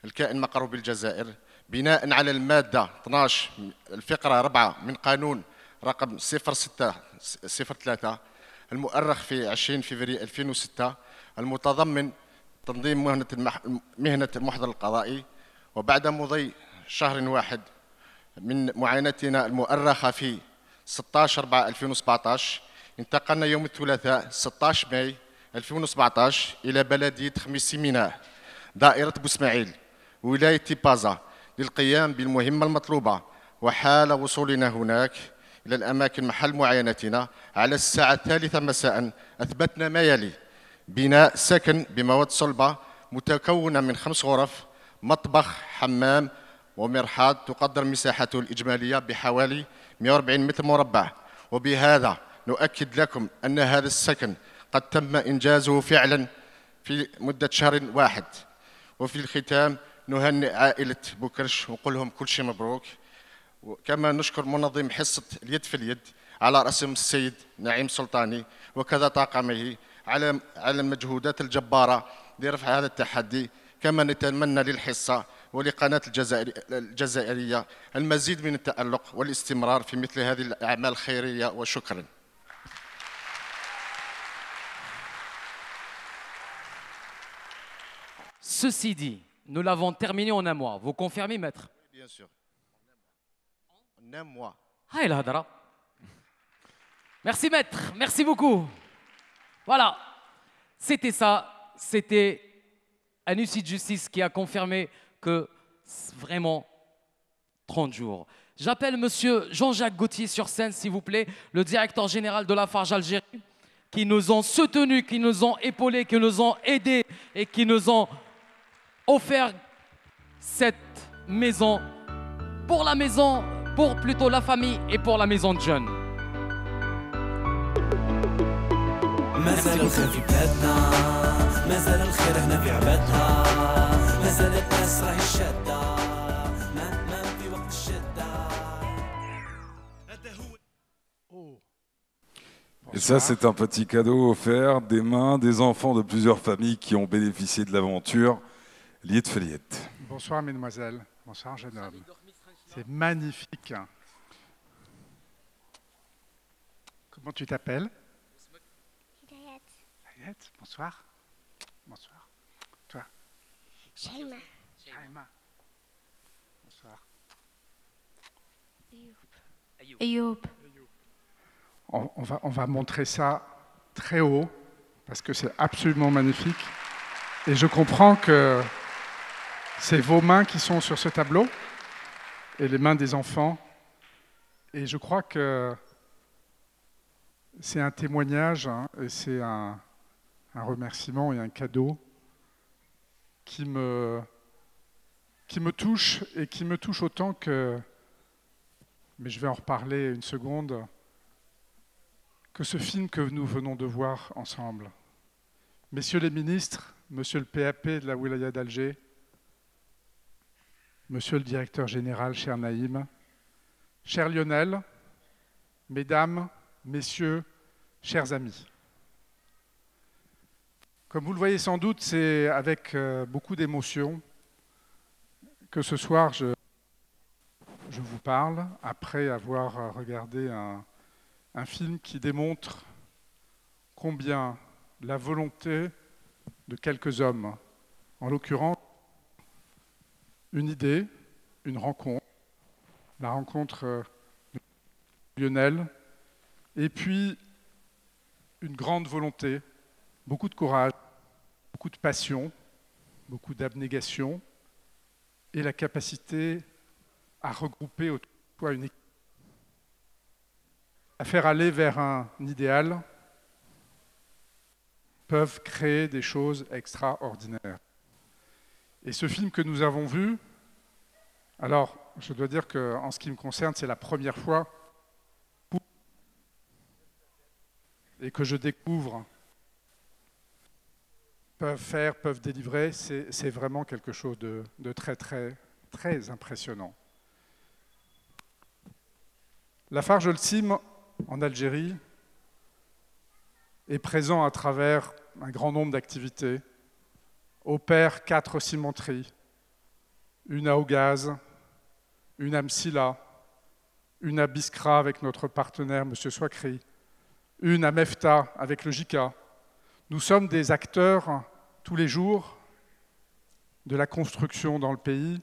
الكائن مقر بالجزائر، بناء على المادة 12 الفقرة 4 من قانون رقم 0603 المؤرخ في 20 فبراير 2006 المتضمن تنظيم مهنة المحضر القضائي. وبعد مضي شهر واحد من معاينتنا المؤرخة في 16/4/2017 انتقلنا يوم الثلاثاء 16 ماي 2017 إلى بلدية خميس ميناء دائرة بوسماعيل ولاية تيبازا للقيام بالمهمة المطلوبة. وحال وصولنا هناك إلى الأماكن محل معاينتنا على الساعة 3 مساء أثبتنا ما يلي: بناء سكن بمواد صلبة متكونة من 5 غرف، مطبخ، حمام ومرحاض، تقدر مساحته الإجمالية بحوالي 140 متر مربع. وبهذا نؤكد لكم أن هذا السكن قد تم إنجازه فعلا في مدة شهر واحد. وفي الختام نهنئ عائلة بوكرش ونقول لهم كل شيء مبروك. وكما نشكر منظم حصة اليد في اليد على رأسهم السيد نعيم سلطاني وكذا طاقمه على المجهودات الجبارة لرفع هذا التحدي. كما نتمنى للحصة ولقناة الجزائرية المزيد من التألق والاستمرار في مثل هذه الأعمال الخيرية. وشكرا. Ceci dit, nous l'avons terminé en un mois. Vous confirmez, maître? Bien sûr. En un mois. Haï la hadra. Merci, maître. Merci beaucoup. Voilà. C'était ça. C'était un huissier de justice qui a confirmé que vraiment 30 jours. J'appelle monsieur Jean-Jacques Gauthier sur scène, s'il vous plaît, le directeur général de Lafarge Algérie, qui nous ont soutenus, qui nous ont épaulés, qui nous ont aidés et qui nous ont offert cette maison pour la maison, pour plutôt la famille et pour la maison de jeunes. مازال الخير في بلادنا مازال الخير هنا في عبادنا مازال الناس راهي شادة ما في وقت الشدة. Et ça, c'est un petit cadeau offert des mains des enfants de plusieurs familles qui ont bénéficié de l'aventure. Liet Feliet. Bonsoir, mesdemoiselles. Bonsoir, jeune homme. C'est magnifique. Comment tu t'appelles? Hayat. Bonsoir. Bonsoir. Toi? Shaima. Shaima. Bonsoir. Ayoub. On va montrer ça très haut parce que c'est absolument magnifique. Et je comprends que c'est vos mains qui sont sur ce tableau et les mains des enfants. Et je crois que c'est un témoignage et c'est un remerciement et un cadeau qui me touche et qui me touche autant que, mais je vais en reparler une seconde, que ce film que nous venons de voir ensemble. Messieurs les ministres, monsieur le PAP de la Wilaya d'Alger, monsieur le directeur général, cher Naïm, cher Lionel, mesdames, messieurs, chers amis. Comme vous le voyez sans doute, c'est avec beaucoup d'émotion que ce soir je vous parle, après avoir regardé un film qui démontre combien la volonté de quelques hommes, en l'occurrence une idée, une rencontre, la rencontre de Lionel, et puis une grande volonté, beaucoup de courage, beaucoup de passion, beaucoup d'abnégation, et la capacité à regrouper autour de soi une équipe, à faire aller vers un idéal, peuvent créer des choses extraordinaires. Et ce film que nous avons vu, alors je dois dire qu'en ce qui me concerne, c'est la première fois et que je découvre, peuvent délivrer, c'est vraiment quelque chose de très, très, très impressionnant. Lafarge Holcim, en Algérie, est présent à travers un grand nombre d'activités, opère 4 cimenteries, une à Augaz, une à Msila, une à Biskra avec notre partenaire M. Swakri, une à Mefta avec le JICA. Nous sommes des acteurs tous les jours de la construction dans le pays.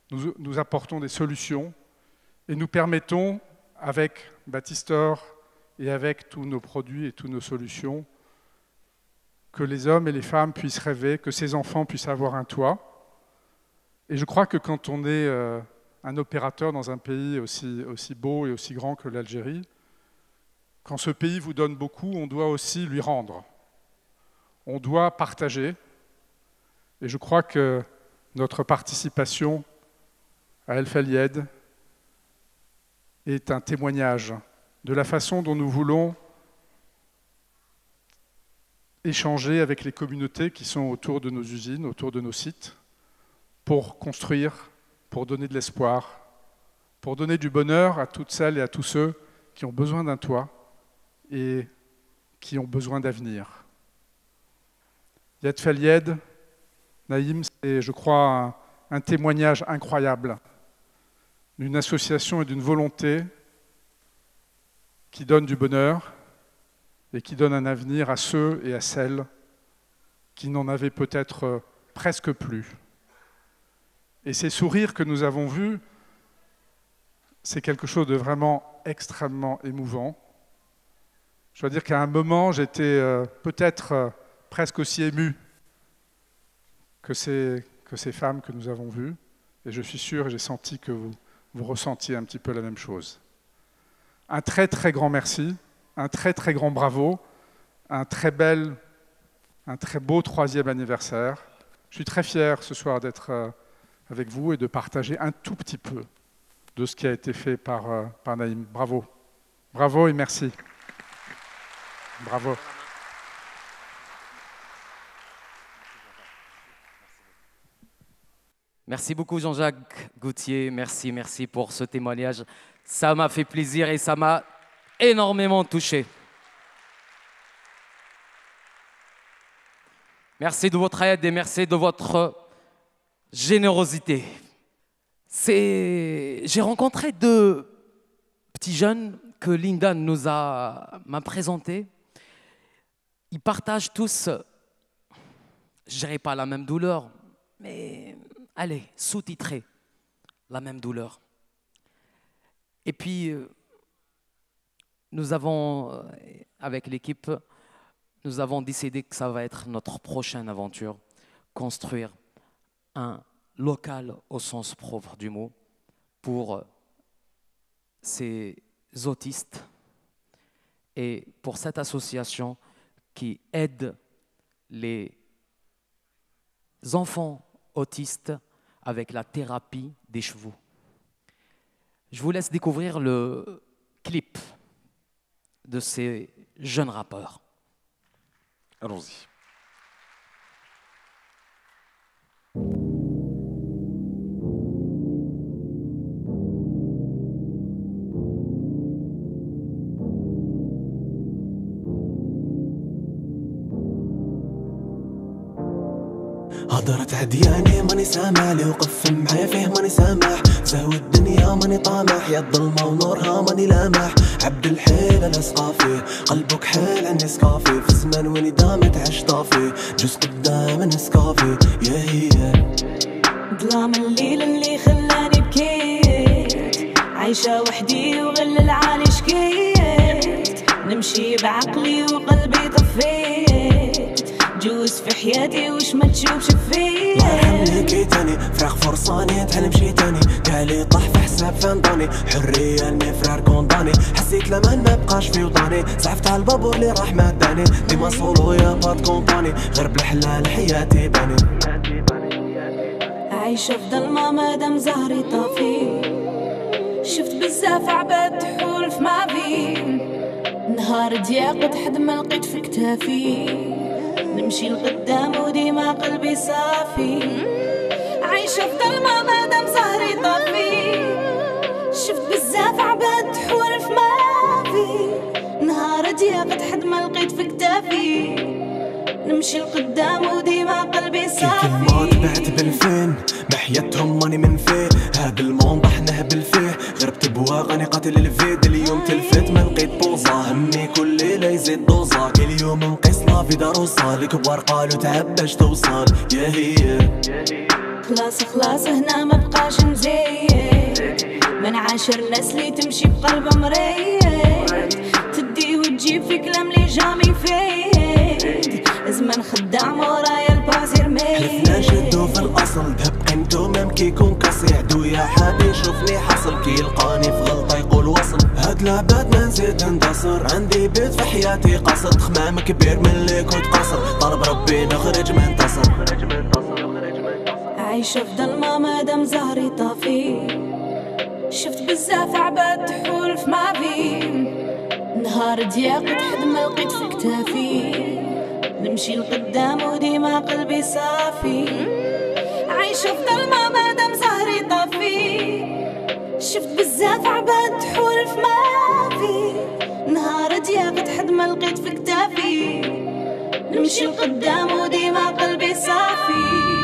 Nous apportons des solutions et nous permettons, avec Baptistor et avec tous nos produits et toutes nos solutions, que les hommes et les femmes puissent rêver, que ces enfants puissent avoir un toit. Et je crois que quand on est un opérateur dans un pays aussi beau et aussi grand que l'Algérie, quand ce pays vous donne beaucoup, on doit aussi lui rendre. On doit partager. Et je crois que notre participation à El Falied est un témoignage de la façon dont nous voulons échanger avec les communautés qui sont autour de nos usines, autour de nos sites, pour construire, pour donner de l'espoir, pour donner du bonheur à toutes celles et à tous ceux qui ont besoin d'un toit et qui ont besoin d'avenir. Yad Falied, Naïm, c'est, je crois, un témoignage incroyable d'une association et d'une volonté qui donne du bonheur et qui donne un avenir à ceux et à celles qui n'en avaient peut-être presque plus. Et ces sourires que nous avons vus, c'est quelque chose de vraiment extrêmement émouvant. Je dois dire qu'à un moment, j'étais peut-être presque aussi ému que ces femmes que nous avons vues. Et je suis sûr et j'ai senti que vous ressentiez un petit peu la même chose. Un très très grand merci, un très très grand bravo, un très beau 3e anniversaire. Je suis très fier ce soir d'être avec vous et de partager un tout petit peu de ce qui a été fait par Naïm. Bravo. Bravo et merci. Bravo. Merci beaucoup Jean-Jacques Gauthier, merci pour ce témoignage. Ça m'a fait plaisir et ça m'a énormément touché. Merci de votre aide et merci de votre générosité. J'ai rencontré 2 petits jeunes que Linda m'a présentés. Ils partagent tous, je dirais pas la même douleur, mais allez, sous-titré, la même douleur. Et puis, nous avons, avec l'équipe, nous avons décidé que ça va être notre prochaine aventure, construire un local au sens propre du mot pour ces autistes et pour cette association qui aide les enfants autistes avec la thérapie des chevaux. Je vous laisse découvrir le clip de ces jeunes rappeurs. Allons-y. هضرت عدياني ماني سامع لي وقف معايا فيه ماني سامح زهو الدنيا ماني طامح يا الظلمة ونورها ماني لامح عبد الحيل انا سقافي قلبك حيل عني سقافي في زمان وين دامت عش طافي جوز قدام نسكافي يا هي ظلام الليل اللي خلاني بكيت عايشة وحدي وغل العالي شكيت نمشي بعقلي وقلبي طفيت جوز في حياتي وش ما تشوف شفيت الله يرحمني كيتاني فراغ فرصاني تعلم شي تاني قالي طاح في حساب فانطاني حرية المفرار كونداني حسيت لمن ما بقاش في وطني زعفت على البابور اللي راح مداني ديما صولو يا بات كومباني غير بالحلال حياتي باني عايشة في ظلمة مادام زهري طافي شفت بزاف عباد تحول في ما بين نهار ضياق حد ما لقيت في كتافي نمشي لقدام وديما قلبي صافي عايشة في ظلمة مادام زهري طافي شفت بزاف عباد تحول في ما في نهار ضياق حد ما لقيت في كتافي نمشي لقدام وديما قلبي صافي كيف ما تبعت بالفين بحياتهم ماني من فيه هاد الموند راح نهبل فيه غربت بواغاني قاتل الفيد اليوم تلفت ما لقيت بوزة همي كل ليلة يزيد دوزة كل يوم نقيس لافي داروسة الكبار قالوا تعب باش توصل يا هي خلاص هنا ما بقاش نزيد من عاشر ناس اللي تمشي بقلب مريض تدي وتجيب في كلام لي جامي فيد زمان خدام ورايا البازير ميت حلفنا نشدو في الاصل ذهب قيمتو مام كي يكون كاسي عدو يا حبي شوفني حصل كي يلقاني في غلطة يقول وصل هاد العباد ما نزيد ندصر عندي بيت في حياتي قصد خمام كبير من اللي كنت قصر طلب ربي نخرج منتصر عايشة في ظلمة مادام زهري طافي شفت بزاف عباد تحول في ما بين نهار ضياق حد ما لقيت في كتافي نمشي لقدام وديما قلبي صافي عايشة في ظلمة مادام زهري طافي شفت بزاف عباد تحول في ما في نهار ضياق حد ما لقيت في كتافي نمشي لقدام وديما قلبي صافي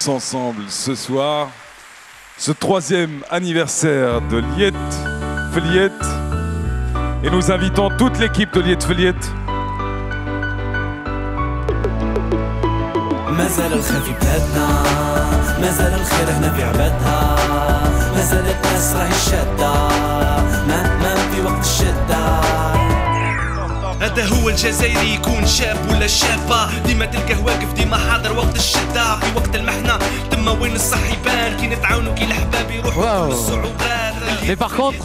Ensemble ce soir, ce 3e anniversaire de Liet Fliet. Et nous invitons toute l'équipe de Liet Fliet. مازال الخير في بلادنا مازال الخير هنا في عبادها مازال الناس راهي شادة ما في وقت الشدة هذا هو الجزائري يكون شاب ولا شابة ديما تلقاه واقف ديما حاضر وقت الشدة في وقت المحنة تما وين الصح يبان كي نتعاونوا كي الأحباب يروحوا كل الصعوبات. Mais par contre,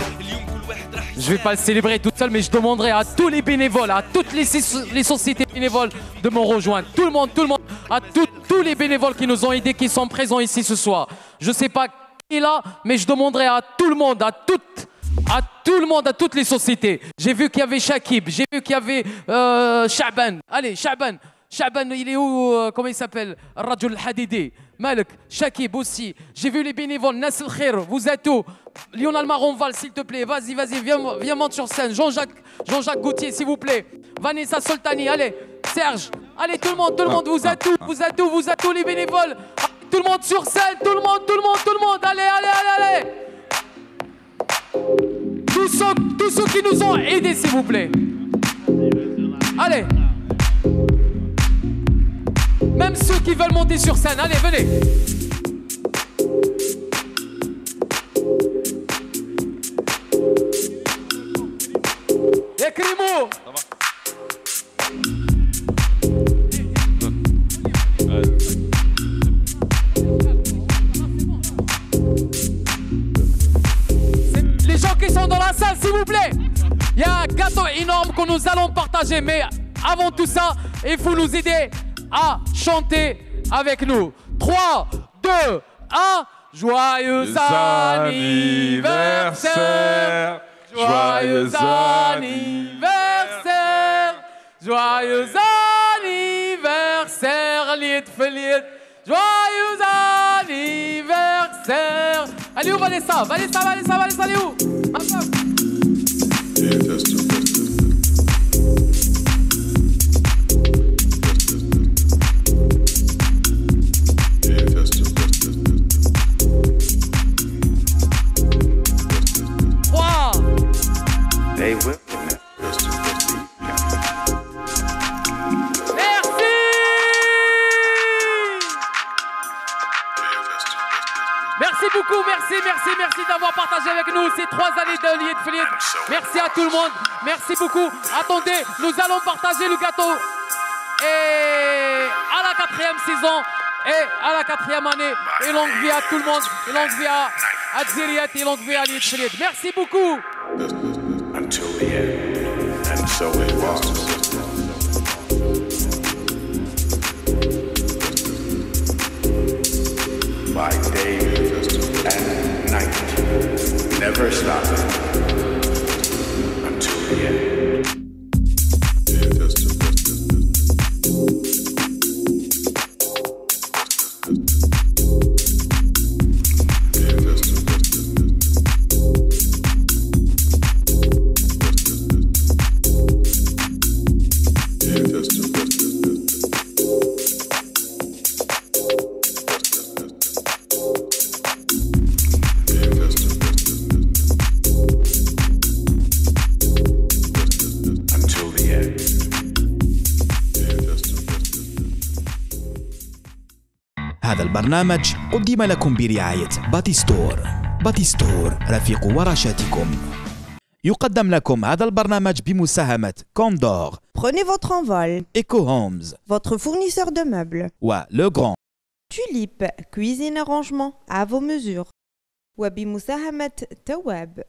je vais pas le célébrer tout seul, mais je demanderai à tous les bénévoles, à toutes les sociétés bénévoles de me rejoindre. Tout le monde, à tous les bénévoles qui nous ont aidés, qui sont présents ici ce soir. Je sais pas qui est là, mais je demanderai à tout le monde, à tout le monde, à toutes les sociétés. J'ai vu qu'il y avait Shakib, j'ai vu qu'il y avait Shaban. Allez, Shaban, il est où, comment il s'appelle? Rajul Hadidi. Malik, Shakib aussi. J'ai vu les bénévoles, Nas El Khair, vous êtes où? Lionel Maronval, s'il te plaît, vas-y, viens monte sur scène. Jean-Jacques Gauthier, s'il vous plaît. Vanessa Soltani, allez, Serge. Allez, tout le monde, vous êtes où les bénévoles? Tout le monde sur scène, tout le monde. Allez. Tous ceux qui nous ont aidés, s'il vous plaît. Allez. Même ceux qui veulent monter sur scène, allez, venez. Écris-moi. Les gens qui sont dans la salle, s'il vous plaît. Il y a un gâteau énorme que nous allons partager, mais avant tout ça, il faut nous aider à chanter avec nous. 3, 2, 1. Joyeux anniversaire. Joyeux anniversaire. Joyeux anniversaire. Liet Fliet. Joyeux anniversaire. Allez où Vanessa? Vanessa, allez où? Merci d'avoir partagé avec nous ces 3 années de Liet Fliet. Merci à tout le monde. Merci beaucoup. Attendez, nous allons partager le gâteau. Et à la 4e saison et à la 4e année. Et longue vie à tout le monde. Et longue vie à Dziriat et longue vie à Liet Fliet. Merci beaucoup. Until the end, and so it was. By day and night, never stopping until the end. هذا البرنامج قدم لكم برعاية باتيستور. باتيستور رفيق ورشاتكم. يقدم لكم هذا البرنامج بمساهمة كوندور. Prenez votre envol. Eco Homes. Votre fournisseur de meubles. Le Grand. Tulip, cuisine et rangement à vos mesures. وبمساهمة تواب.